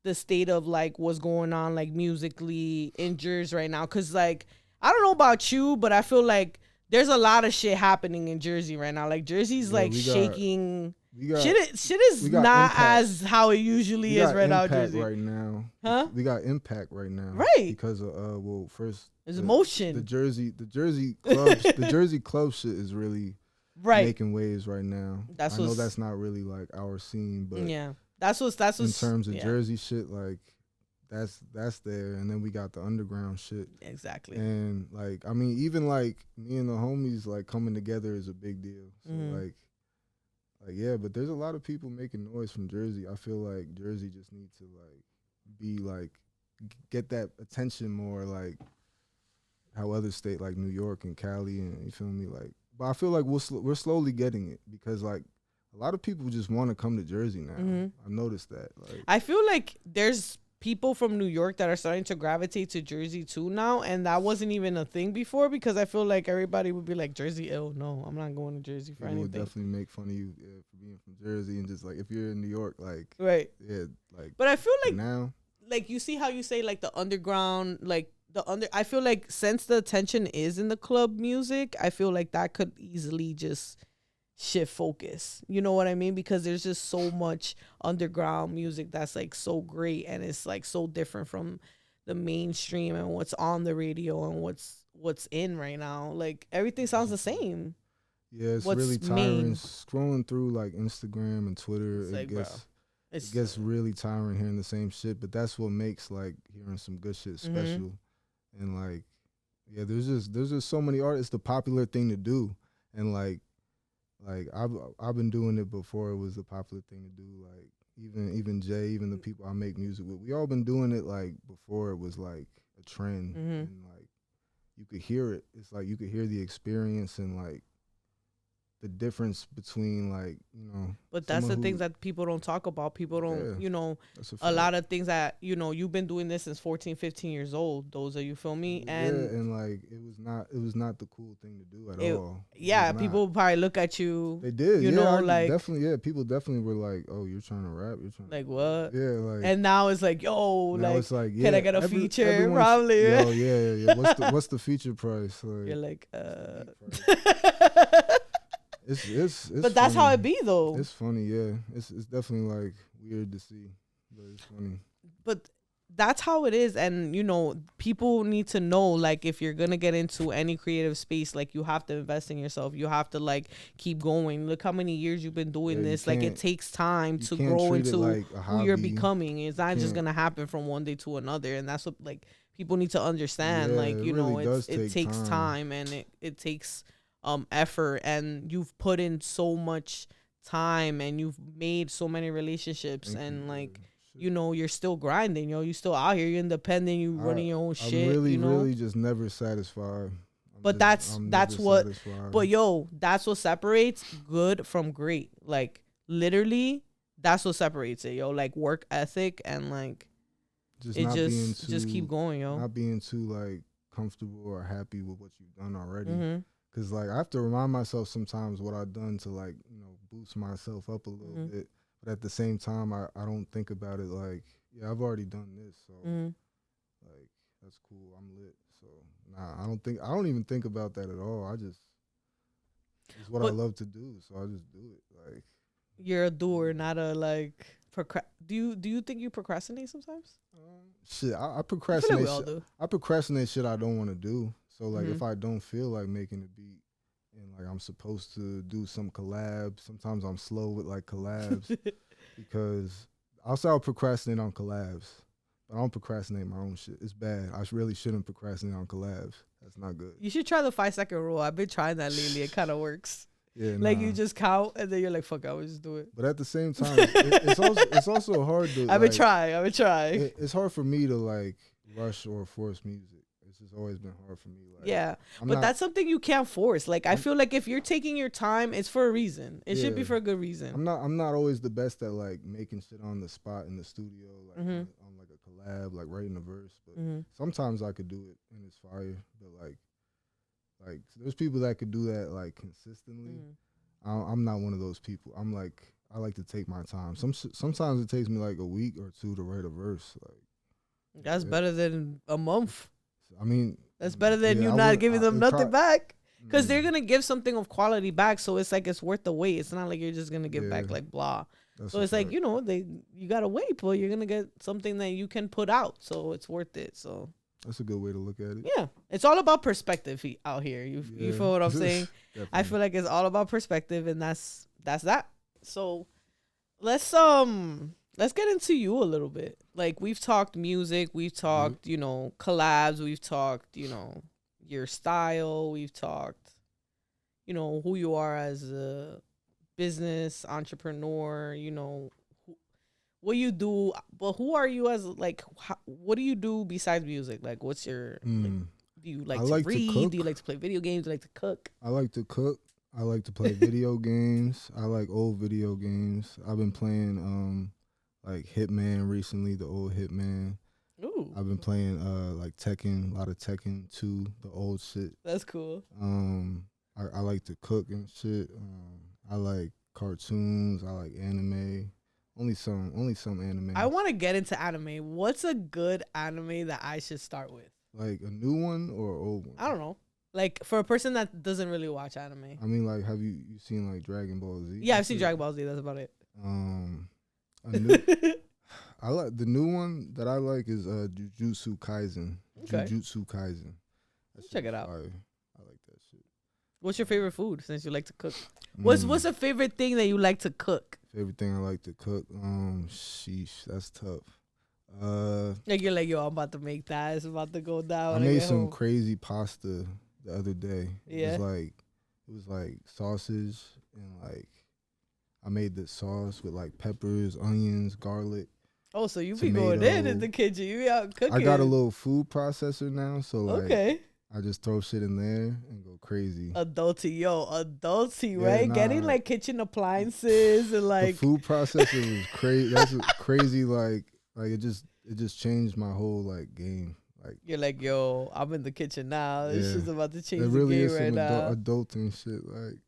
the state of like what's going on like musically in Jersey right now? Cause like, I don't know about you, but I feel like there's a lot of shit happening in Jersey right now. Like Jersey's like shaking. Shit is not impact. As how it usually is right now. Jersey right now, huh? We got impact right now, right? Because of well, first there's emotion. The Jersey clubs, the Jersey club shit is really making waves right now. I know that's not really like our scene, but yeah, that's what's in terms of Jersey shit, like that's there, and then we got the underground shit. Exactly. And like, I mean, even like me and the homies like coming together is a big deal. So like yeah, but there's a lot of people making noise from Jersey. I feel like Jersey just needs to like be like get that attention more, like how other state like New York and Cali, and you feel me, like. But I feel like we're slowly getting it, because like a lot of people just want to come to Jersey now. I've noticed that. Like, I feel like there's people from New York that are starting to gravitate to Jersey too now, and that wasn't even a thing before, because I feel like everybody would be like, Jersey, no, I'm not going to Jersey for anything. People would definitely make fun of you for being from Jersey, and just like if you're in New York, like right, yeah, like. But I feel like now, like you see how you say like the underground, like I feel like since the attention is in the club music, I feel like that could easily just shift focus. You know what I mean? Because there's just so much underground music that's like so great, and it's like so different from the mainstream and what's on the radio and what's in right now. Like everything sounds the same. Yeah, it's really tiring. Scrolling through like Instagram and Twitter, it gets really tiring hearing the same shit. But that's what makes like hearing some good shit special. And like, yeah, there's just so many artists. It's the popular thing to do, and like I've been doing it before it was the popular thing to do. Like even Jay, even the people I make music with, we all been doing it like before it was like a trend, and like you could hear it. It's like you could hear the experience and like the difference between like, you know. But that's the things that people don't talk about. People don't, you know, a lot of things that, you know, you've been doing this since 14, 15 years old. Those are, you feel me? And yeah, and like it was not the cool thing to do at all. Yeah, people probably look at you. They did. You know, like definitely, yeah. People definitely were like, "Oh, you're trying to rap? You're trying like what?" Yeah, like. And now it's like, yo, like, it's like, yeah, can I get a feature? Probably. Yo, yeah. What's the feature price? Like, you're like, It's but that's funny. how it be though. It's funny, yeah. It's definitely like weird to see, but it's funny. But that's how it is, and you know, people need to know, like, if you're gonna get into any creative space, like, you have to invest in yourself. You have to like keep going. Look how many years you've been doing this. Like, it takes time to grow into like who you're becoming. It's not just gonna happen from one day to another, and that's what like people need to understand. Yeah, like, you really know, it takes time, and it takes effort, and you've put in so much time, and you've made so many relationships. Thank and you, like you know, you're still grinding, yo. You still out here, you're independent, you running your own shit. I'm really, you know? really just never satisfied. But that's what satisfied. But yo, that's what separates good from great. Like literally, that's what separates it, yo. Like work ethic, and like just keep going, yo. Not being too like comfortable or happy with what you've done already. Cause like I have to remind myself sometimes what I've done to like, you know, boost myself up a little bit. But at the same time, I don't think about it like, yeah, I've already done this, so like that's cool, I'm lit. So nah, I don't even think about that at all. It's what I love to do, so I just do it. Like, you're a doer, not a like do you think you procrastinate sometimes? Shit, I procrastinate. I feel like we all do. I procrastinate shit I don't want to do. So like if I don't feel like making a beat and like I'm supposed to do some collabs, sometimes I'm slow with like collabs because I'll procrastinate on collabs, but I don't procrastinate my own shit. It's bad. I really shouldn't procrastinate on collabs. That's not good. You should try the 5-second rule. I've been trying that lately. It kind of works. Like you just count and then you're like, fuck, I would just do it. But at the same time, it's also hard to. I would try. It's hard for me to like rush or force music. It's just always been hard for me. Like, but that's something you can't force. Like I feel like if you're taking your time, it's for a reason. It should be for a good reason. I'm not always the best at like making shit on the spot in the studio, like on like a collab, like writing a verse. But sometimes I could do it and it's fire. But like there's people that could do that like consistently. I'm not one of those people. I'm like I like to take my time. Sometimes it takes me like a week or two to write a verse. Like that's better than a month. I mean, that's better than you not giving them nothing back. Because they're going to give something of quality back. So it's like it's worth the wait. It's not like you're just going to give back like blah. So it's like, you know, you got to wait, but you're going to get something that you can put out. So it's worth it. So that's a good way to look at it. Yeah. It's all about perspective out here. You feel what I'm saying? I feel like it's all about perspective, and that's that. So let's get into you a little bit. Like we've talked music, we've talked, you know, collabs, we've talked, you know, your style, we've talked, you know, who you are as a business entrepreneur, you know, what you do, but who are you as like, what do you do besides music? Like what's your, like, do you like to read? Do you like to play video games? Do you like to cook? I like to cook. I like to play video games. I like old video games. I've been playing, like Hitman recently, the old Hitman. Ooh. I've been playing like Tekken, a lot of Tekken 2, the old shit. That's cool. I like to cook and shit. I like cartoons. I like anime. Only some anime. I want to get into anime. What's a good anime that I should start with? Like a new one or an old one? I don't know. Like for a person that doesn't really watch anime. I mean, like, have you seen like Dragon Ball Z? Yeah, I've seen Dragon Ball Z. That's about it. I like the new one that I like is Jujutsu Kaisen. Okay. Jujutsu Kaisen. Check it out. I like that shit. What's your favorite food since you like to cook? What's a favorite thing that you like to cook? Favorite thing I like to cook? Sheesh, that's tough. Like you're like, yo, I'm about to make that. It's about to go down. I made some crazy pasta the other day. Yeah. It was like sausage and like I made the sauce with like peppers, onions, garlic. Oh, so you be going in the kitchen. You be out cooking. I got a little food processor now, so like okay. I just throw shit in there and go crazy. Adulty, right? Getting like kitchen appliances and like the food processor was crazy. That's crazy. Like it just changed my whole like game. Like you're like, yo, I'm in the kitchen now. This is about to change really the game right now. Adulting shit, like.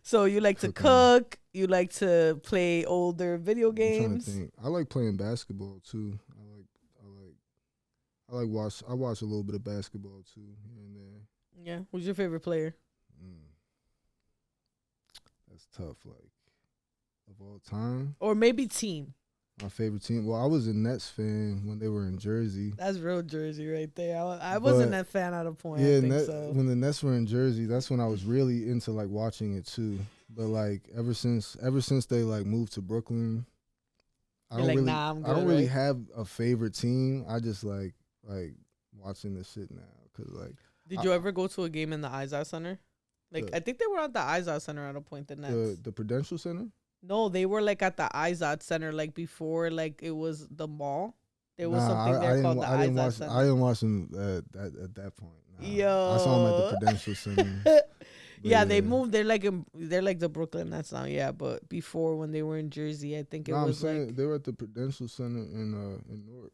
So you like to cook? You like to play older video games? I like playing basketball too. I watch a little bit of basketball too here and there. Yeah. Who's your favorite player? That's tough. Like of all time, or maybe team. My favorite team. Well, I was a Nets fan when they were in Jersey. That's real Jersey right there. I wasn't that fan at a point. Yeah, I think so. When the Nets were in Jersey, that's when I was really into like watching it too. But like ever since they like moved to Brooklyn, I don't really have a favorite team. I just like watching this shit now because like. Did you ever go to a game in the Izod Center? Like I think they were at the Izod Center at a point. The Nets. The Prudential Center. No, they were like at the Izod Center, like before, like it was the mall. There was something there called the Izod Center. I didn't watch them at that point. Nah. Yo, I saw them at the Prudential Center. Yeah, they moved. They're like the Brooklyn Nets now. Yeah, but before when they were in Jersey, I think it was like they were at the Prudential Center in Newark.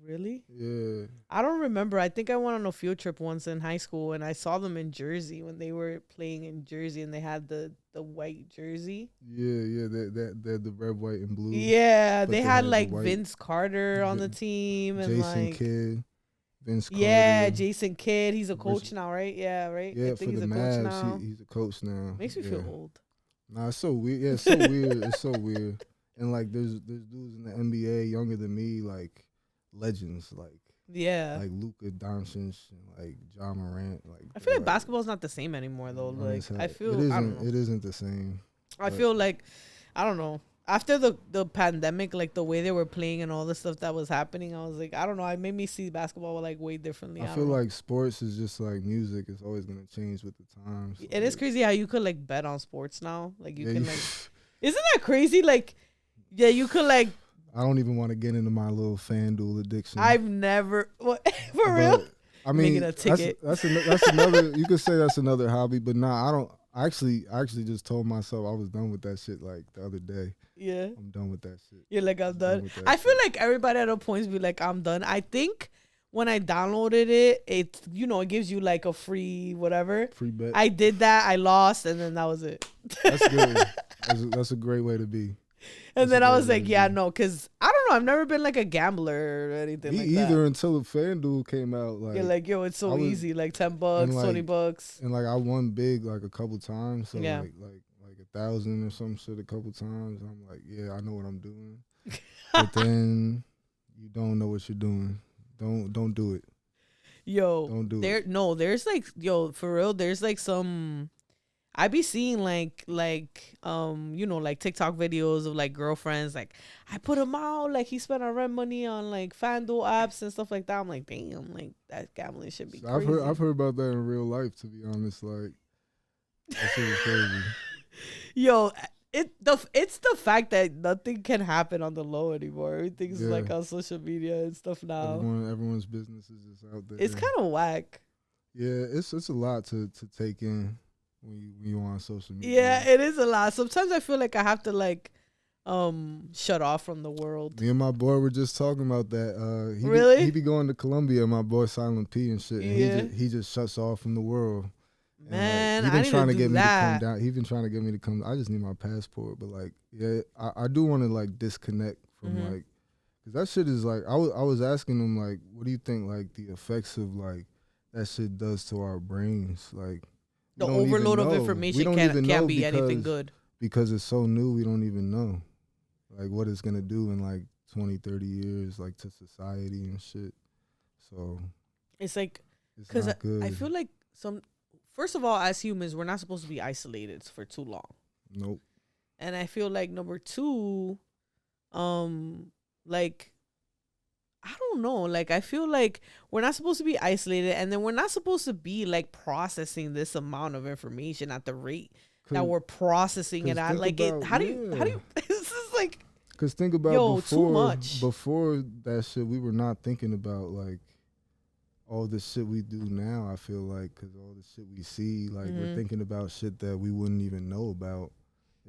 Really? Yeah. I don't remember. I think I went on a field trip once in high school, and I saw them in Jersey when they were playing in Jersey, and they had the white jersey. Yeah, they're the red, white, and blue. Yeah, they had like Vince Carter on the team, and Jason Kidd. Vince Carter. Yeah, Jason Kidd. He's a coach now, right? Yeah, right. Yeah, I think for the Mavs, he's a coach now. Makes me feel old. Nah, it's so weird. Yeah, it's so weird. It's so weird. And like, there's dudes in the NBA younger than me, like. Legends like Luka Doncic and like John Morant. Like I feel like basketball's not the same anymore though. Like I feel it isn't the same. I feel like I don't know. after the pandemic, like the way they were playing and all the stuff that was happening, I was like, I don't know. It made me see basketball like way differently. I feel like sports is just like music. It's always gonna change with the times. So it is crazy how you could like bet on sports now. Like you can like, isn't that crazy? Like, yeah, you could like. I don't even want to get into my little FanDuel addiction. I've never for real. I mean, making a ticket. That's another. You could say that's another hobby, but nah, I don't. I actually just told myself I was done with that shit like the other day. Yeah, I'm done with that shit. You're like, I'm done. I feel like everybody at a point be like, I'm done. I think when I downloaded it, it gives you like a free whatever. Free bet. I did that. I lost, and then that was it. That's good. That's a great way to be. And then I was like, yeah, no, because I don't know. I've never been like a gambler or anything like that. Either until the FanDuel came out. Like, you're like, yo, it's so easy. Like $10, like, $20. And like I won big like a couple times. So yeah. like 1,000 or some shit a couple times. I'm like, yeah, I know what I'm doing. But then you don't know what you're doing. Don't do it. Yo, don't do it. No, there's like, yo, for real, there's like some. I be seeing like like TikTok videos of like girlfriends like I put him out, like he spent our rent money on like FanDuel apps and stuff like that. I'm like, damn, like that gambling should be crazy. I've heard about that in real life, to be honest. Like that shit is crazy. Yo, it's the fact that nothing can happen on the low anymore. Everything's like on social media and stuff now. Everyone's business is just out there. It's kind of whack. Yeah, it's a lot to take in. When you on social media. Yeah, it is a lot. Sometimes I feel like I have to like shut off from the world. Me and my boy were just talking about that. He be going to Colombia, my boy Silent P and shit. Yeah. And he just shuts off from the world. Man, he been trying to get me to come down. He been trying to get me to come. I just need my passport, but like, yeah, I do want to like disconnect from like, cause that shit is like. I was asking him like, what do you think like the effects of like that shit does to our brains, like. The overload of information can't be anything good. Because it's so new, we don't even know like what it's going to do in like 20, 30 years, like to society and shit. So it's like, because I feel like first of all, as humans, we're not supposed to be isolated for too long. Nope. And I feel like number two, like, I don't know. Like, I feel like we're not supposed to be isolated, and then we're not supposed to be like processing this amount of information at the rate that we're processing it at. Like, how do you? This is like. Because think about too much. Before that shit, we were not thinking about like all the shit we do now. I feel like because all the shit we see, like we're thinking about shit that we wouldn't even know about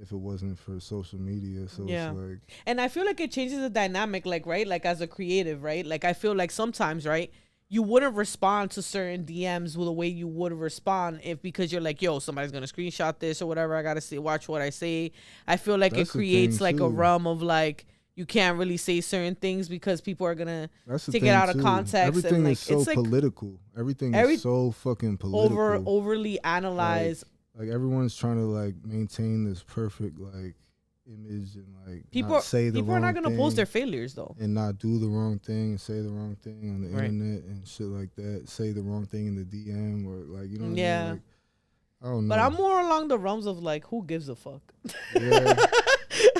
if it wasn't for social media. So it's like, and I feel like it changes the dynamic, like, right, like as a creative, right, like I feel like sometimes, right, you wouldn't respond to certain DMs with the way you would respond because you're like, yo, somebody's gonna screenshot this or whatever, I gotta watch what I say. I feel like it creates like a realm of like you can't really say certain things because people are gonna take it out of context. Everything and like is so it's like political. Everything is so fucking political. Overly analyzed. Like everyone's trying to like maintain this perfect like image and like people are not gonna post their failures though, and not do the wrong thing and say the wrong thing on the internet and shit like that. Say the wrong thing in the DM or like you know. What I mean? Like, I don't know. But I'm more along the realms of like who gives a fuck. Yeah.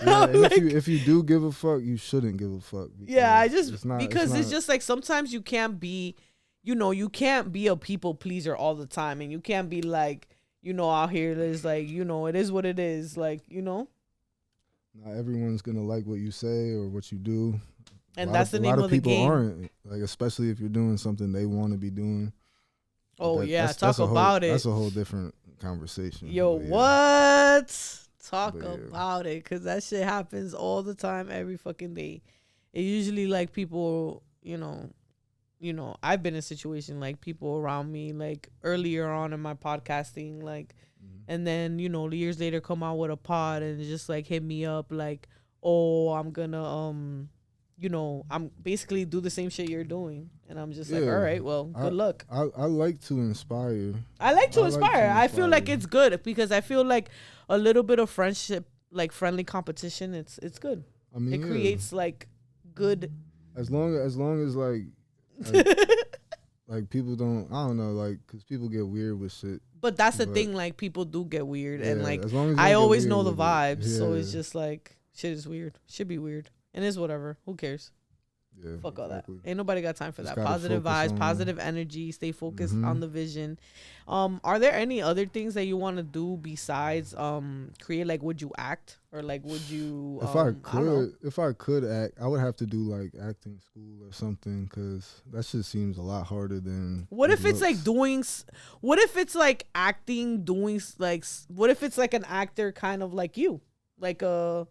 And like, if you do give a fuck, you shouldn't give a fuck. It's just like sometimes you can't be, you can't be a people pleaser all the time, and you can't be like. Out here, there's like, it is what it is. Like, not everyone's going to like what you say or what you do. And that's the name of the game. A lot of people aren't. Like, especially if you're doing something they want to be doing. Oh, talk about it. That's a whole different conversation. Yo, what? Talk about it. Because that shit happens all the time, every fucking day. It usually, like, people, I've been in a situation like people around me, like earlier on in my podcasting, like, and then, years later come out with a pod and just like hit me up like, oh, I'm gonna, I'm basically do the same shit you're doing. And I'm just like, all right, well, good luck. I like to inspire. I like to inspire. I feel like it's good because I feel like a little bit of friendship, like friendly competition, it's good. I mean, it creates like good. As long as like, like people don't, I don't know, like, because people get weird with shit. But that's the thing, like, people do get weird. And, like, I always know the vibes. So it's just like. Shit is weird. Should be weird. And it's whatever. Who cares? Yeah, fuck all exactly. that. Ain't nobody got time for Just that. gotta Positive focus vibes, on- positive energy. Stay focused on the vision. Are there any other things that you want to do besides create? Like, would you act or like would you? If I could act, I would have to do like acting school or something, because that shit seems a lot harder than. What if it's looks. like doing? What if it's like acting, doing like? What if it's like an actor, kind of like you, like a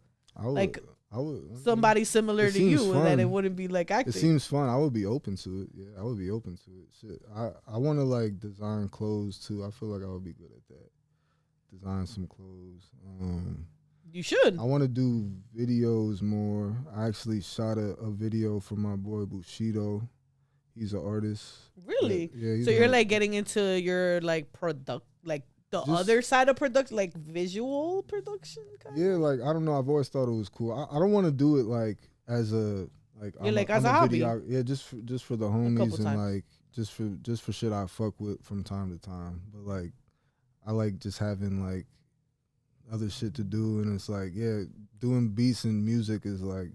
I would somebody similar to you, and that it wouldn't be like acting. It seems fun. I would be open to it. Yeah, I would be open to it. Shit, I want to like design clothes too. I feel like I would be good at that. Design some clothes. You should. I want to do videos more. I actually shot a video for my boy Bushido. He's an artist. Really? Yeah. So you're like getting into your like the other side of production, like visual production. Yeah, like I don't know. I've always thought it was cool. I don't want to do it like as a like. You're like as a hobby. Yeah, just for the homies and like just for shit I fuck with from time to time. But like, I like just having like other shit to do, and it's like doing beats and music is like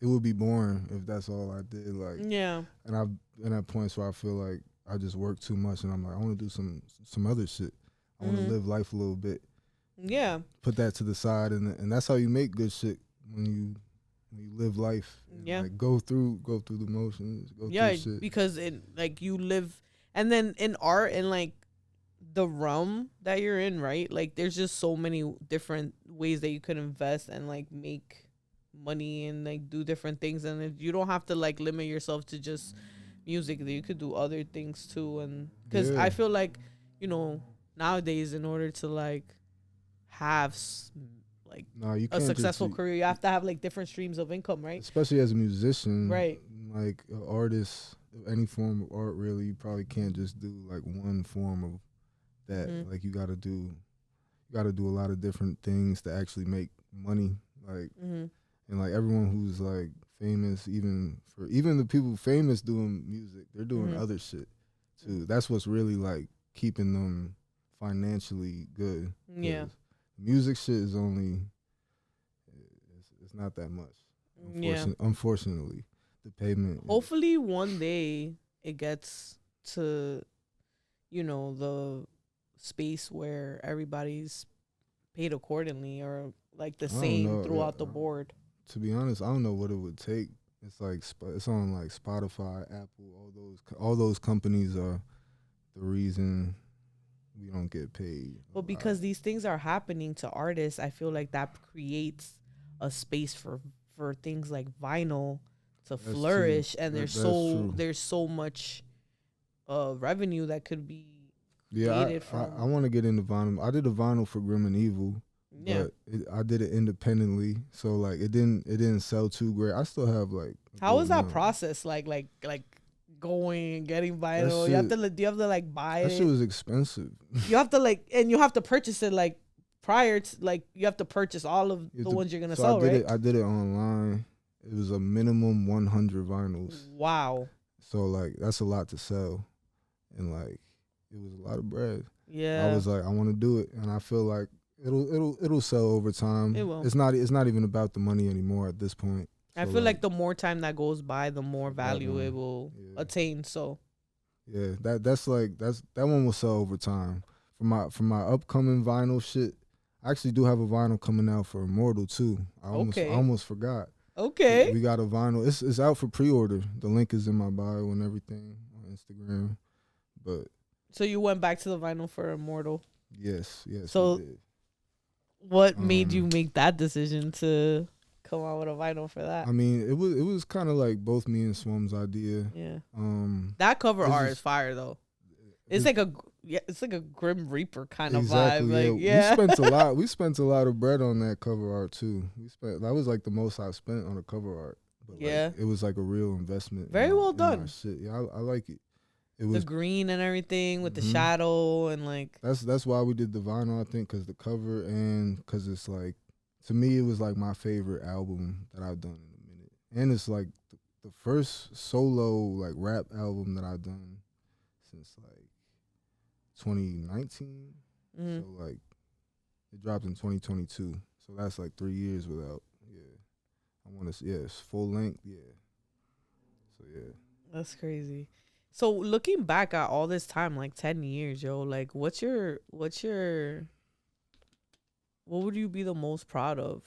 it would be boring if that's all I did. Like and I've been at points where I feel like I just work too much, and I'm like I want to do some other shit. I want to live life a little bit. Yeah. Put that to the side, and that's how you make good shit when you live life. Yeah. Like go through the motions. Go through shit. Because like you live, and then in art and like the realm that you're in, right? Like there's just so many different ways that you could invest and like make money and like do different things, and you don't have to like limit yourself to just music. You could do other things too, and because I feel like nowadays, in order to like have a successful career, you have to have like different streams of income, right? Especially as a musician, right? Like an artist, any form of art, really, you probably can't just do like one form of that. Like you got to do a lot of different things to actually make money. Like and like everyone who's like famous, even the people famous doing music, they're doing other shit too. That's what's really like keeping them financially good. Yeah, music shit is only it's not that much. Unfortunately, the payment. Hopefully, one day it gets to, the space where everybody's paid accordingly or like the same throughout the board. To be honest, I don't know what it would take. It's like it's on like Spotify, Apple, all those companies are the reason we don't get paid. But because these things are happening to artists, I feel like that creates a space for things like vinyl to flourish, and there's so much revenue that could be created from. I want to get into vinyl. I did a vinyl for Grimm and Evil, but I did it independently, so like it didn't sell too great. I still have like. How was that process like going and getting vinyl? Shit, you have to like buy it. That shit was expensive. You have to and you have to purchase it like prior to you have to purchase all of the ones you're gonna sell, right? I did it online. It was a minimum 100 vinyls. Wow. So like that's a lot to sell, and like it was a lot of bread. Yeah. I was like, I want to do it, and I feel like it'll sell over time. It will. It's not even about the money anymore at this point. I feel like the more time that goes by, the more value it will attain. So yeah, that one will sell over time. For my upcoming vinyl shit, I actually do have a vinyl coming out for Immortal too. I almost forgot. Okay. We got a vinyl. It's out for pre-order. The link is in my bio and everything on Instagram. But so you went back to the vinyl for Immortal? Yes. So what made you make that decision to come out with a vinyl for that? I mean, it was kind of like both me and Swum's idea. Yeah. That cover art is fire though. It's like a Grim Reaper kind of vibe. Like We spent a lot of bread on that cover art too. That was like the most I spent on a cover art. But it was like a real investment. Very well done. Shit. Yeah, I like it. It was the green and everything with the shadow and like. That's why we did the vinyl, I think, because the cover and because it's like, to me, it was like my favorite album that I've done in a minute, and it's like the first solo like rap album that I've done since like 2019. So like it dropped in 2022, so that's like 3 years without. want to, it's full length, yeah. So yeah. That's crazy. So looking back at all this time, like 10 years, yo, like what would you be the most proud of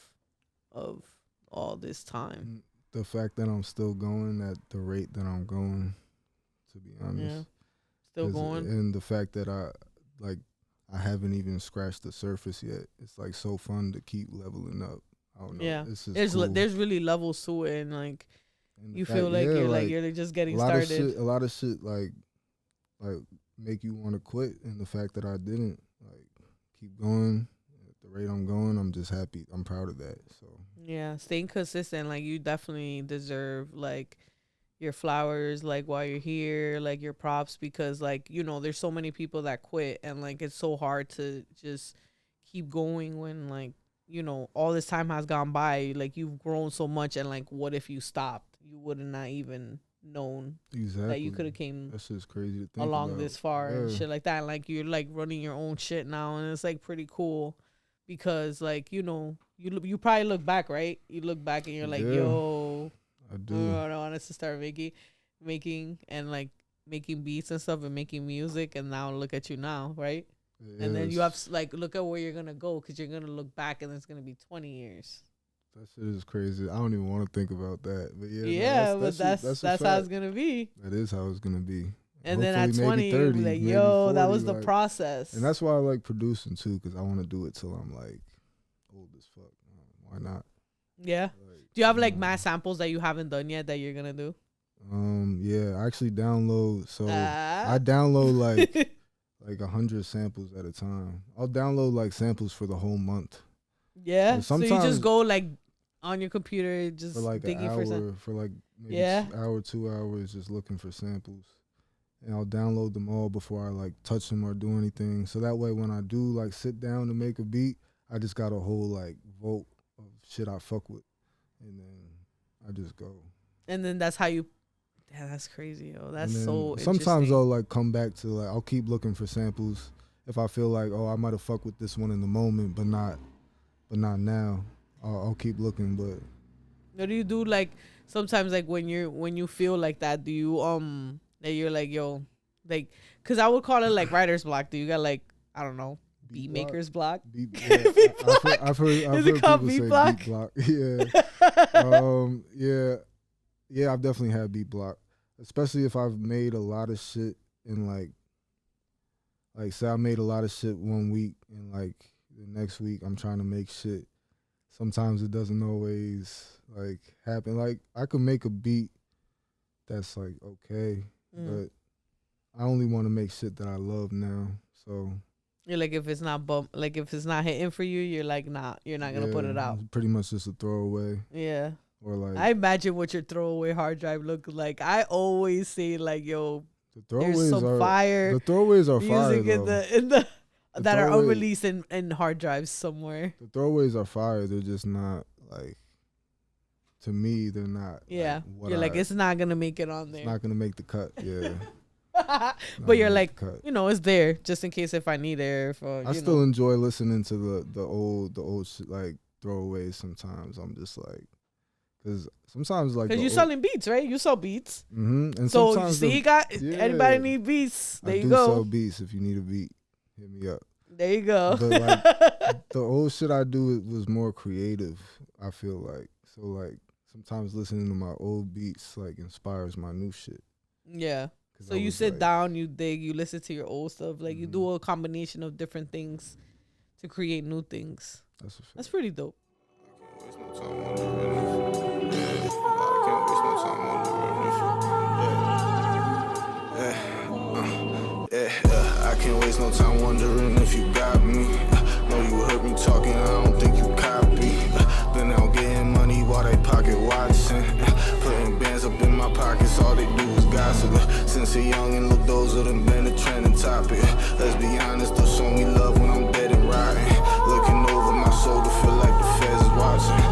all this time? The fact that I'm still going at the rate that I'm going, to be honest. Yeah. Still going. And the fact that I haven't even scratched the surface yet. It's like so fun to keep leveling up. I don't know. Yeah. There's cool. There's really levels to it, and like you feel like you're just getting started. A lot of shit like make you want to quit, and the fact that I didn't, like, keep going at the rate I'm going, I'm just happy. I'm proud of that. So yeah, staying consistent, like you definitely deserve like your flowers, like while you're here, like your props, because like, you know, there's so many people that quit, and like it's so hard to just keep going when, like, you know, all this time has gone by, like you've grown so much, and like what if you stopped? You would have not even known that you could have came that's just crazy to think along about. this far and shit like that. And like you're like running your own shit now, and it's like pretty cool because, like, you know, you probably look back, right? You look back and you're like, yo, I do. I want us to start making and like making beats and stuff and making music, and now look at you now, right? And then you have like look at where you're gonna go, because you're gonna look back and it's gonna be 20 years. That shit is crazy. I don't even want to think about that. But that's how it's gonna be. That is how it's gonna be. And then at 20, you'll be like, yo, 40, that was the process. And that's why I like producing too, because I want to do it till I'm like old as fuck. Why not? Yeah. Like, do you have like mass samples that you haven't done yet that you're gonna do? Yeah, I actually download. So I download like like 100 samples at a time. I'll download like samples for the whole month. Yeah. So you just go like on your computer, just for like digging an hour, for like maybe an hour, 2 hours, just looking for samples. And I'll download them all before I like touch them or do anything. So that way when I do like sit down to make a beat, I just got a whole like vault of shit I fuck with. And then I just go. And then that's how you, yeah, that's crazy, yo. That's so sometimes I'll like come back to like, I'll keep looking for samples if I feel like, oh, I might have fucked with this one in the moment, but not now. I'll keep looking. But what do you do, like sometimes, like when you feel like that, do you that you're like, yo, like, because I would call it like writer's block. Do you got like, I don't know, beat maker's block? Beat block? I've heard Is it called beat block? Beat block. Yeah. Yeah, I've definitely had beat block, especially if I've made a lot of shit in like say I made a lot of shit one week and like the next week I'm trying to make shit. Sometimes it doesn't always like happen. Like I could make a beat that's like okay, but I only want to make shit that I love now. So you're like, if it's not if it's not hitting for you, you're like, nah, you're not gonna put it out. It's pretty much just a throwaway. Yeah. Or like, I imagine what your throwaway hard drive look like. I always say like, yo, the throwaways there's some fire. The throwaways are fire in the that are unreleased in hard drives somewhere. The throwaways are fire. They're just not like, to me, they're not. Yeah, like, you're like, it's not gonna make it on there. It's not gonna make the cut. Yeah. But you're like, you know, it's there just in case if I need it. I still enjoy listening to the old shit, like throwaways. Sometimes I'm just like, because sometimes like, because you're selling beats, right? You sell beats. And so you see, anybody need beats? There you go. I do sell beats. If you need a beat, hit me up. There you go. But like the old shit I do, it was more creative, I feel like. So like sometimes listening to my old beats like inspires my new shit. Yeah. So you sit down, you dig, you listen to your old stuff. Like you do a combination of different things to create new things. That's pretty dope. I can't waste no time wondering if you got me. Know you heard me talking, I don't think you copy. Been out getting money while they pocket watching. Putting bands up in my pockets, all they do is gossip. Since a young and Lil DOZA done been a trending topic. Let's be honest, they'll show me love when I'm dead and rotting. Looking over my shoulder, feel like the feds is watching.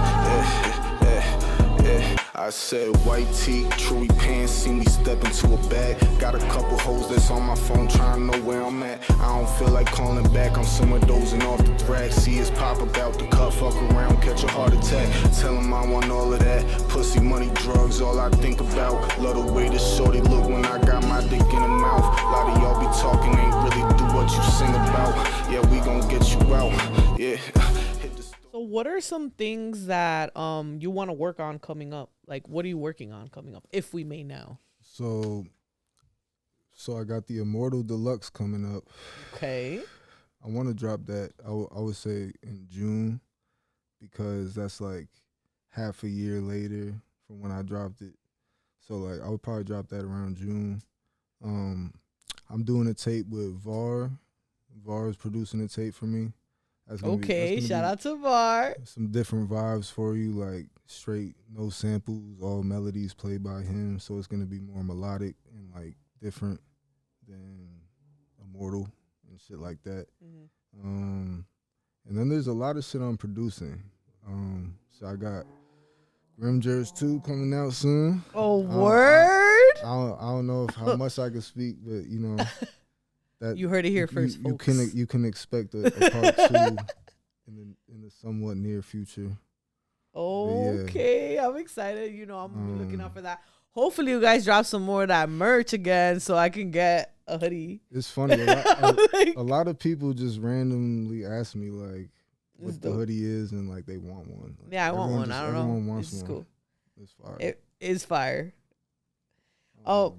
I I said white tee, Chewy pants, see me step into a bag. Got a couple hoes that's on my phone trying to know where I'm at. I don't feel like calling back, I'm somewhere dozing off the crack. See his pop about the cut, fuck around, catch a heart attack. Tell him I want all of that, pussy, money, drugs, all I think about. Love the way this shorty look when I got my dick in her mouth. A lot of y'all be talking, ain't really do what you sing about. Yeah, we gon' get you out, yeah. So what are some things that you want to work on coming up? Like, what are you working on coming up, if we may know? So I got the Immortal Deluxe coming up. Okay. I want to drop that, I would say in June, because that's like half a year later from when I dropped it. So like I would probably drop that around June. I'm doing a tape with VAR. VAR is producing a tape for me. Okay, shout out to VAR. Some different vibes for you, like straight, no samples, all melodies played by him. So it's gonna be more melodic and like different than Immortal and shit like that. And then there's a lot of shit I'm producing. So I got Grimmdoza 2 coming out soon. Oh, word! I don't know how much I can speak, but you know. That you heard it here first, folks. You can expect a part 2 in the somewhat near future. Okay, yeah. I'm excited. You know, I'm looking out for that. Hopefully, you guys drop some more of that merch again, so I can get a hoodie. It's funny. A lot of people just randomly ask me like what the hoodie is, and like they want one. Like, yeah, I want one. I don't know. Everyone wants it's one. Cool. It's fire. It is fire. I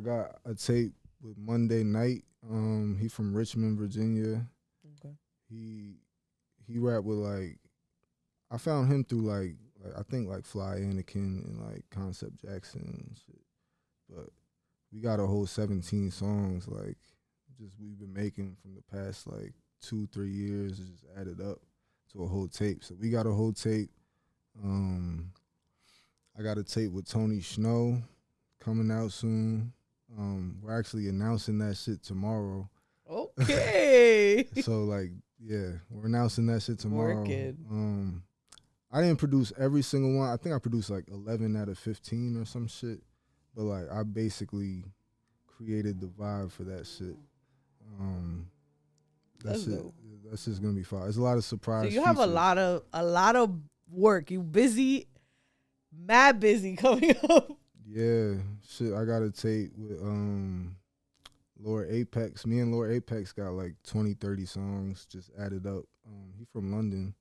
got a tape with Monday Night. He from Richmond, Virginia. Okay. He rap with like, I found him through like I think like Fly Anakin and like Concept Jackson and shit. But we got a whole 17 songs like just we've been making from the past like 2-3 years. It's just added up to a whole tape. So we got a whole tape. I got a tape with Tony Snow coming out soon. We're actually announcing that shit tomorrow. Okay. So like, yeah, we're announcing that shit tomorrow. Working. I didn't produce every single one. I think I produced like 11 out of 15 or some shit. But like, I basically created the vibe for that shit. That's just gonna be fun. There's a lot of surprise. So you have a lot of work. You busy, mad busy coming up. Yeah, shit. I got a tape with Lord Apex. Me and Lord Apex got like 20-30 songs just added up. He from London.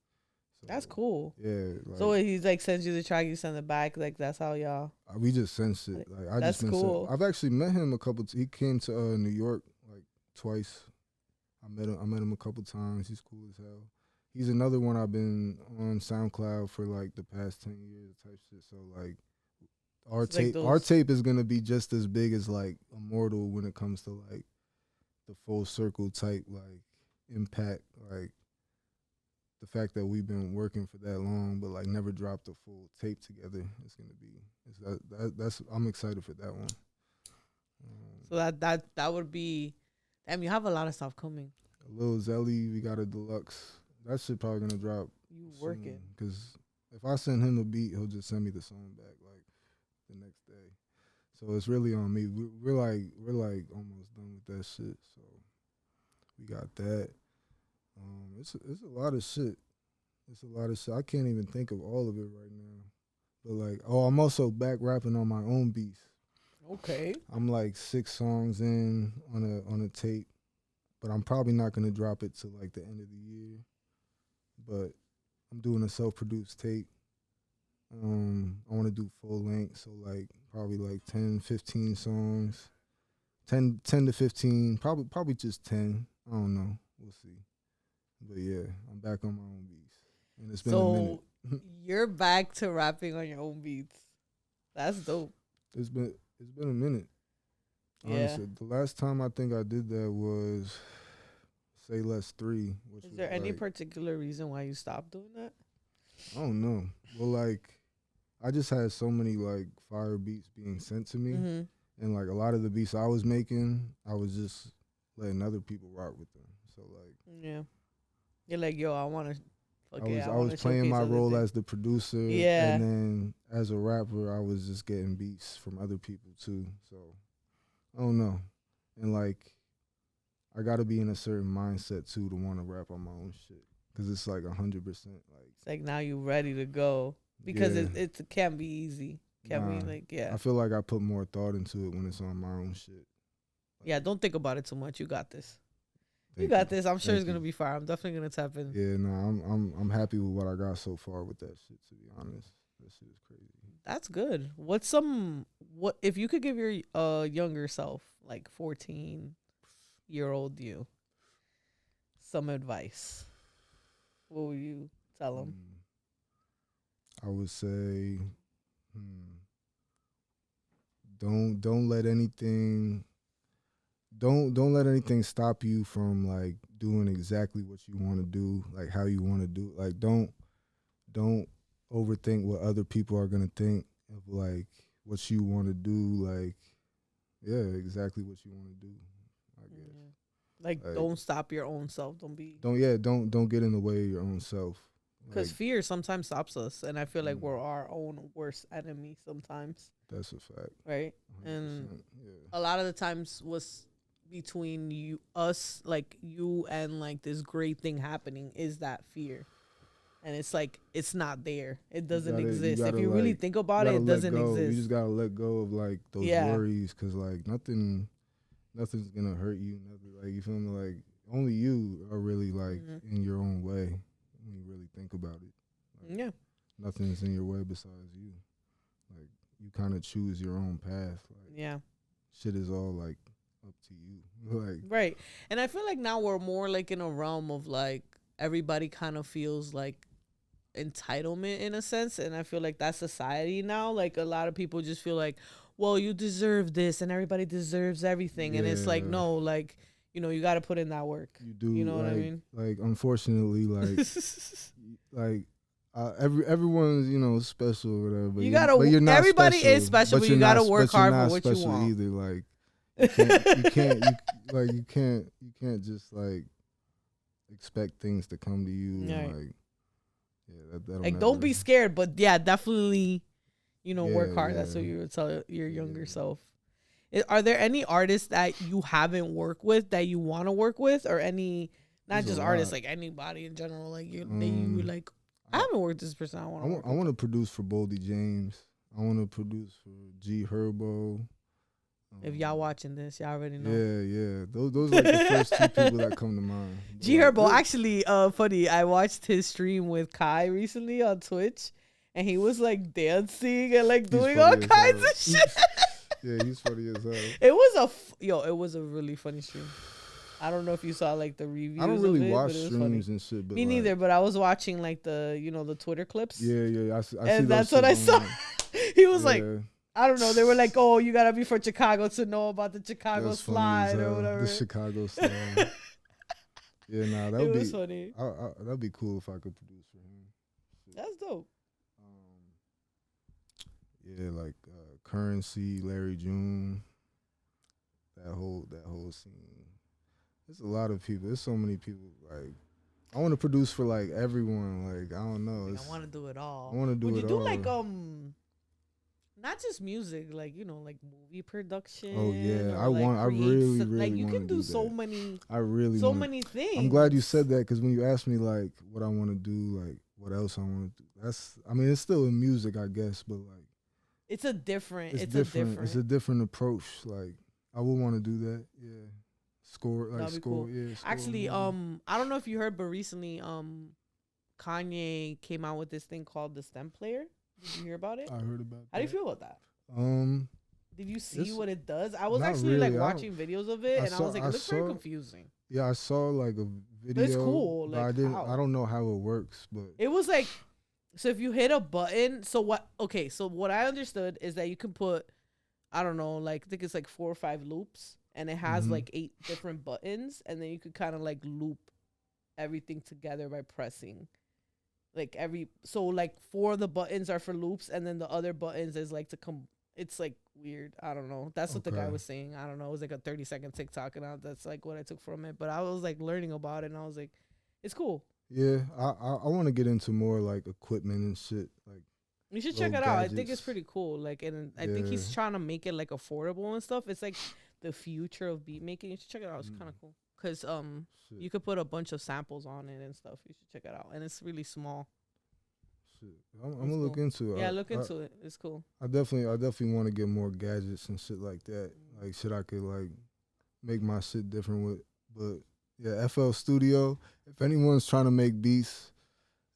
So, that's cool. Yeah. Like, so he's like sends you the track, you send it back. Like that's how y'all. We just sent it. Like I that's just cool. I've actually met him a couple. He came to New York like twice. I met him a couple times. He's cool as hell. He's another one I've been on SoundCloud for like the past 10 years type shit. So like. Our tape is gonna be just as big as like Immortal when it comes to like the full circle type like impact, like the fact that we've been working for that long but like never dropped a full tape together. It's gonna be that's I'm excited for that one. So that would be, damn, you have a lot of stuff coming. Lil Xelly, we got a deluxe. That shit probably gonna drop. You working? Because if I send him a beat, he'll just send me the song back like the next day. So it's really on me. We're like almost done with that shit. So we got that. It's a lot of shit. It's a lot of shit. I can't even think of all of it right now. But like, I'm also back rapping on my own beats. Okay. I'm like 6 songs in on a tape, but I'm probably not gonna drop it till like the end of the year. But I'm doing a self-produced tape. I want to do full length, so like probably like 10, 15 songs, 10 to 15, probably just 10. I don't know, we'll see. But yeah, I'm back on my own beats, and it's been a minute. You're back to rapping on your own beats. That's dope. It's been a minute. Yeah. Honestly, the last time I think I did that was Say Less 3. Which Is there any particular reason why you stopped doing that? I don't know. Well, like, I just had so many like fire beats being sent to me, and like a lot of the beats I was making, I was just letting other people rock with them. So like, yeah, you're like, yo, I want to I was playing my role as the producer. Yeah. And then as a rapper, I was just getting beats from other people too. So I don't know. And like, I gotta be in a certain mindset too to want to rap on my own shit. Cause it's like 100%. Like it's like now you ready to go because it can't be easy. Can't be like I feel like I put more thought into it when it's on my own shit. Like, yeah, don't think about it too much. You got this. You got this. I'm sure it's gonna be fire. I'm definitely gonna tap in. Yeah, no, I'm happy with what I got so far with that shit. To be honest, that shit is crazy. That's good. What if you could give your younger self, like 14-year-old you, some advice? What would you tell him? I would say, don't let anything. Don't let anything stop you from like doing exactly what you want to do, like how you want to do. Like don't overthink what other people are gonna think of like what you want to do. Like exactly what you want to do. I guess. Like don't stop your own self. Don't get in the way of your own self. Because fear sometimes stops us, and I feel like we're our own worst enemy sometimes. That's a fact, right? And a lot of the times what's between us, like you and like this great thing happening is that fear. And it's like, it's not there. It doesn't exist. If you really think about it, it doesn't exist. You just gotta let go of like those worries, because like nothing's gonna hurt you. Nothing, like, you feel me? Like only you are really like in your own way when you really think about it. Like, nothing's in your way besides you. Like you kind of choose your own path. Like shit is all like up to you. Like right. And I feel like now we're more like in a realm of like everybody kind of feels like entitlement in a sense, and I feel like that's society now. Like a lot of people just feel like, well, you deserve this and everybody deserves everything. And it's like, no, like, you know, you got to put in that work. You do. You know like, what I mean? Like unfortunately, like like everyone's, you know, special or whatever, but you gotta, but you're not everybody special, is special, but you gotta work hard for what you want either. Like you can't just like expect things to come to you. Right. And, like like don't be scared, but definitely, you know, work hard. That's what you would tell your younger self. Are there any artists that you haven't worked with that you want to work with, or any, not just artists, like anybody in general, like you like, I haven't worked with this person. I want to produce for Boldy James. I want to produce for G Herbo. If y'all watching this, y'all already know. Yeah. Those are like the first two people that come to mind. G Herbo, actually, funny. I watched his stream with Kai recently on Twitch, and he was like dancing and like doing all kinds of shit. Yeah, he's funny as hell. It was a really funny stream. I don't know if you saw like the reviews. I don't really watch streams and shit. But me neither. But I was watching like the Twitter clips. Yeah. I and that's what I saw. He was like, I don't know. They were like, "Oh, you gotta be from Chicago to know about the Chicago slide or whatever." The Chicago slide. Yeah, that would be funny. That'd be cool if I could produce for him. That's dope. Yeah, like Currency, Larry June, that whole scene. There's a lot of people. There's so many people. Like, I want to produce for like everyone. Like, I don't know. I want to do it all. I want to do it all. Would you do like not just music, like, you know, like movie production? Oh yeah, I really like you can do so many. I really so many things. I'm glad you said that, because when you asked me like what I want to do, like what else I want to do, it's still in music, I guess, but like it's a different approach. Like I would want to do that. Yeah, score. Cool. Yeah. Actually, I don't know if you heard, but recently, Kanye came out with this thing called the STEM Player. Did you hear about it? I heard about it. How do you feel about that? Did you see what it does? I was actually really. like watching videos of it, and I was like, it looks very confusing. Yeah, I saw like a video. It's cool. Like, I don't know how it works, but it was like, so if you hit a button, so what I understood is that you can put, I don't know, like I think it's like 4 or 5 loops, and it has like 8 different buttons, and then you could kind of like loop everything together by pressing. Like so like 4 of the buttons are for loops, and then the other buttons is like to come. It's like weird. I don't know. That's what the guy was saying. I don't know. It was like a 30-second TikTok, and that's like what I took from it. But I was like learning about it, and I was like, it's cool. Yeah, I want to get into more like equipment and shit. Like you should check it out. I think it's pretty cool. Like, and I think he's trying to make it like affordable and stuff. It's like the future of beat making. You should check it out. It's kind of cool because you could put a bunch of samples on it and stuff. You should check it out, and it's really small. Shit, I'm gonna look into it. Yeah, look into it. It's cool. I definitely want to get more gadgets and shit like that. Like shit I could like make my shit different with. But yeah, FL Studio. If anyone's trying to make beats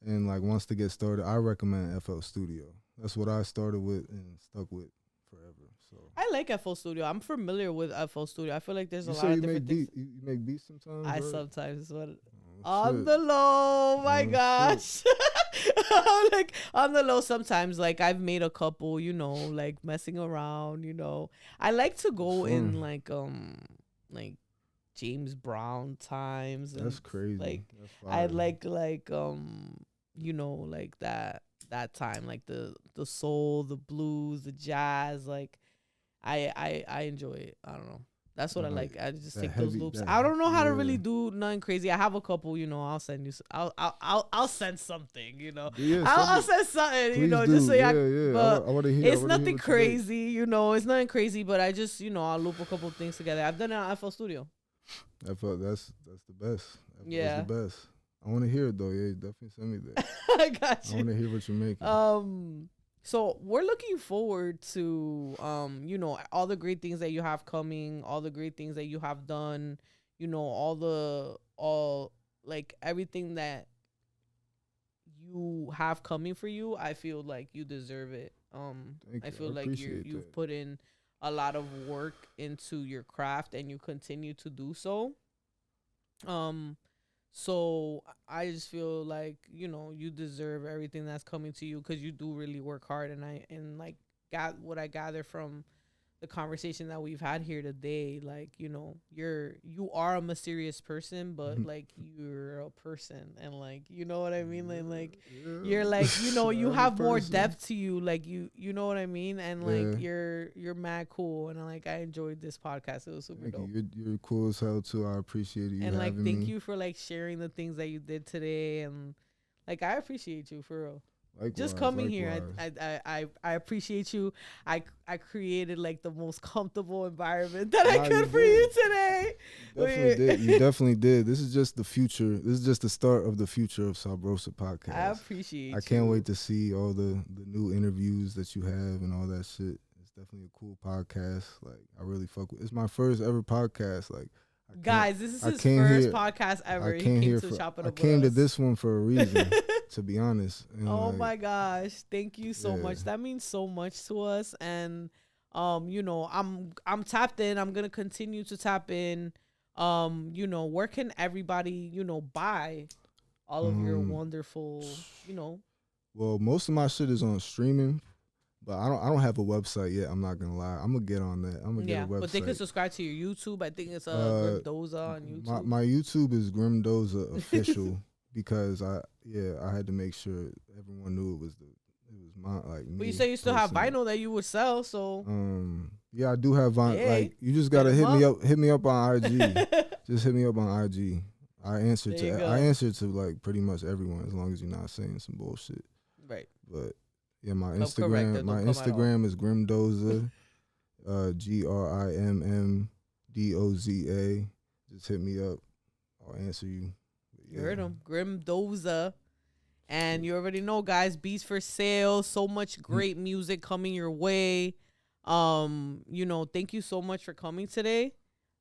and like wants to get started, I recommend FL Studio. That's what I started with and stuck with forever. So I like FL Studio. I'm familiar with FL Studio. I feel like there's a lot of different things. You make beats sometimes? I sometimes, but on the low, my gosh. I'm like on the low sometimes. Like I've made a couple, you know, like messing around, you know. I like to go in like James Brown times. And that's crazy. Like I like you know, like that time, like the soul, the blues, the jazz. Like I enjoy it. I don't know. That's what I like. I just take those loops. I don't know how to really do nothing crazy. I have a couple, you know. I'll send you. I'll send something, you know. Yeah, I'll send something, you know, just so but I hear, it's nothing crazy, you know. It's nothing crazy, but I just, you know, I'll loop a couple things together. I've done it on FL Studio. That's the best. That's the best. I want to hear it though. Yeah, definitely send me that. I got you. I want to hear what you're making. So we're looking forward to, you know, all the great things that you have coming, all the great things that you have done, you know, all like everything that you have coming for you. I feel like you deserve it. I feel like you've put in a lot of work into your craft and you continue to do so. So I just feel like, you know, you deserve everything that's coming to you because you do really work hard. And like got what I gather from the conversation that we've had here today, like, you know, you are a mysterious person, but like you're a person, and like, you know what I mean? Like you're like, you know, you have more depth to you, like you know what I mean? And like you're mad cool, and like I enjoyed this podcast. It was super dope. You're cool as hell too. I appreciate you. And like thank you for like sharing the things that you did today, and like I appreciate you for real. Just coming here, I appreciate you. I created like the most comfortable environment that I could for you today. You definitely did. This is just the future. This is just the start of the future of Sabrosa podcast. I appreciate you. I can't wait to see all the new interviews that you have and all that shit. It's definitely a cool podcast. Like I really fuck with. It's my first ever podcast. Like. Guys, this is his first podcast ever. He came to this one for a reason, to be honest. And oh my gosh, thank you so much. That means so much to us. And you know, I'm tapped in. I'm gonna continue to tap in. You know, where can everybody, you know, buy all of your wonderful, you know? Well, most of my shit is on streaming. But I don't have a website yet. I'm not gonna lie. I'm gonna get on that. I'm gonna get a website. But they can subscribe to your YouTube. I think it's Grimmdoza on YouTube. My YouTube is Grimmdoza official because I had to make sure everyone knew it was my like. But you say you still have vinyl that you would sell, so. Yeah, I do have vinyl. Yeah. Like you just gotta hit me up on IG. Just hit me up on IG. I answer to like pretty much everyone as long as you're not saying some bullshit. Right. But. Yeah, my Instagram is Grimmdoza, GRIMMDOZA. Just hit me up. I'll answer you. You heard him, Grimmdoza. And you already know, guys, beats for sale. So much great music coming your way. You know, thank you so much for coming today.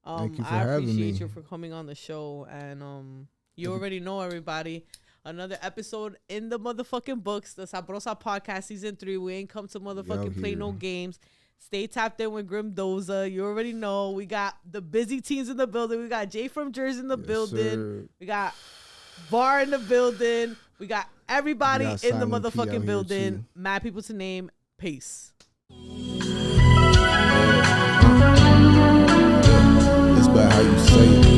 Thank you for having me. I appreciate you for coming on the show. And you already know, everybody. Another episode in the motherfucking books. The Sabrosa podcast season 3. We ain't come to motherfucking play no games. Stay tapped in with Grimmdoza. You already know. We got the busy teams in the building. We got Jay from Jersey in the building. Sir. We got Bar in the building. We got everybody in the motherfucking building. Mad people to name. Peace. It's about how you say it.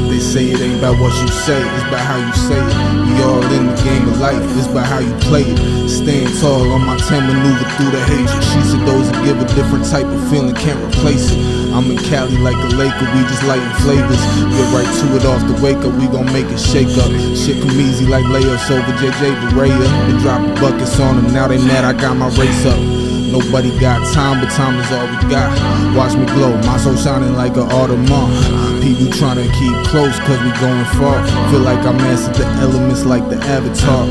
They say it ain't about what you say, it's about how you say it. We all in the game of life, it's about how you play it. Staying tall on my 10 maneuver through the hatred. She said those that give a different type of feeling can't replace it. I'm in Cali like a Laker, we just lighting flavors. Get right to it off the wake up, we gon' make it shake up. Shit come easy like layups over JJ Barea. Been dropping buckets on them, now they mad I got my race up. Nobody got time, but time is all we got. Watch me glow, my soul shining like an autumn month. People tryna keep close, cause we going far. Feel like I mastered the elements like the Avatar.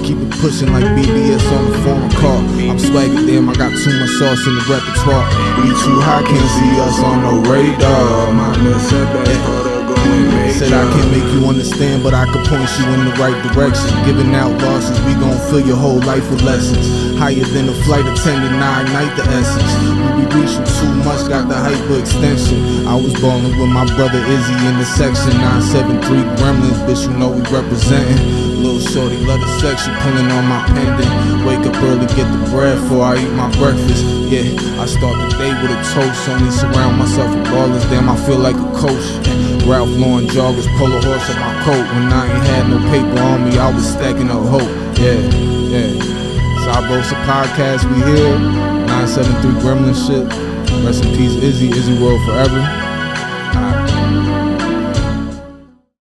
Keep it pushing like BBS on the foreign car. I'm swagging, damn, I got too much sauce in the repertoire. We too high, can't see us on the radar. My setbacks, said I can't make you understand, but I could point you in the right direction. Giving out losses, we gon' fill your whole life with lessons. Higher than a flight attendant, I ignite the essence. We be reaching too much, got the hyper extension. I was ballin' with my brother Izzy in the section 973 Gremlins, bitch, you know we representin'. Little shorty, love the sex, she pulling on my pendant. Wake up early, get the bread before I eat my breakfast. Yeah, I start the day with a toast. Only surround myself with ballers, damn, I feel like a coach. Ralph Lauren joggers, polo horse on my coat. When I ain't had no paper on me, I was stacking up hope. Yeah. Sabrosa podcast, we here. 973 Gremlin shit. Rest in peace, Izzy World forever.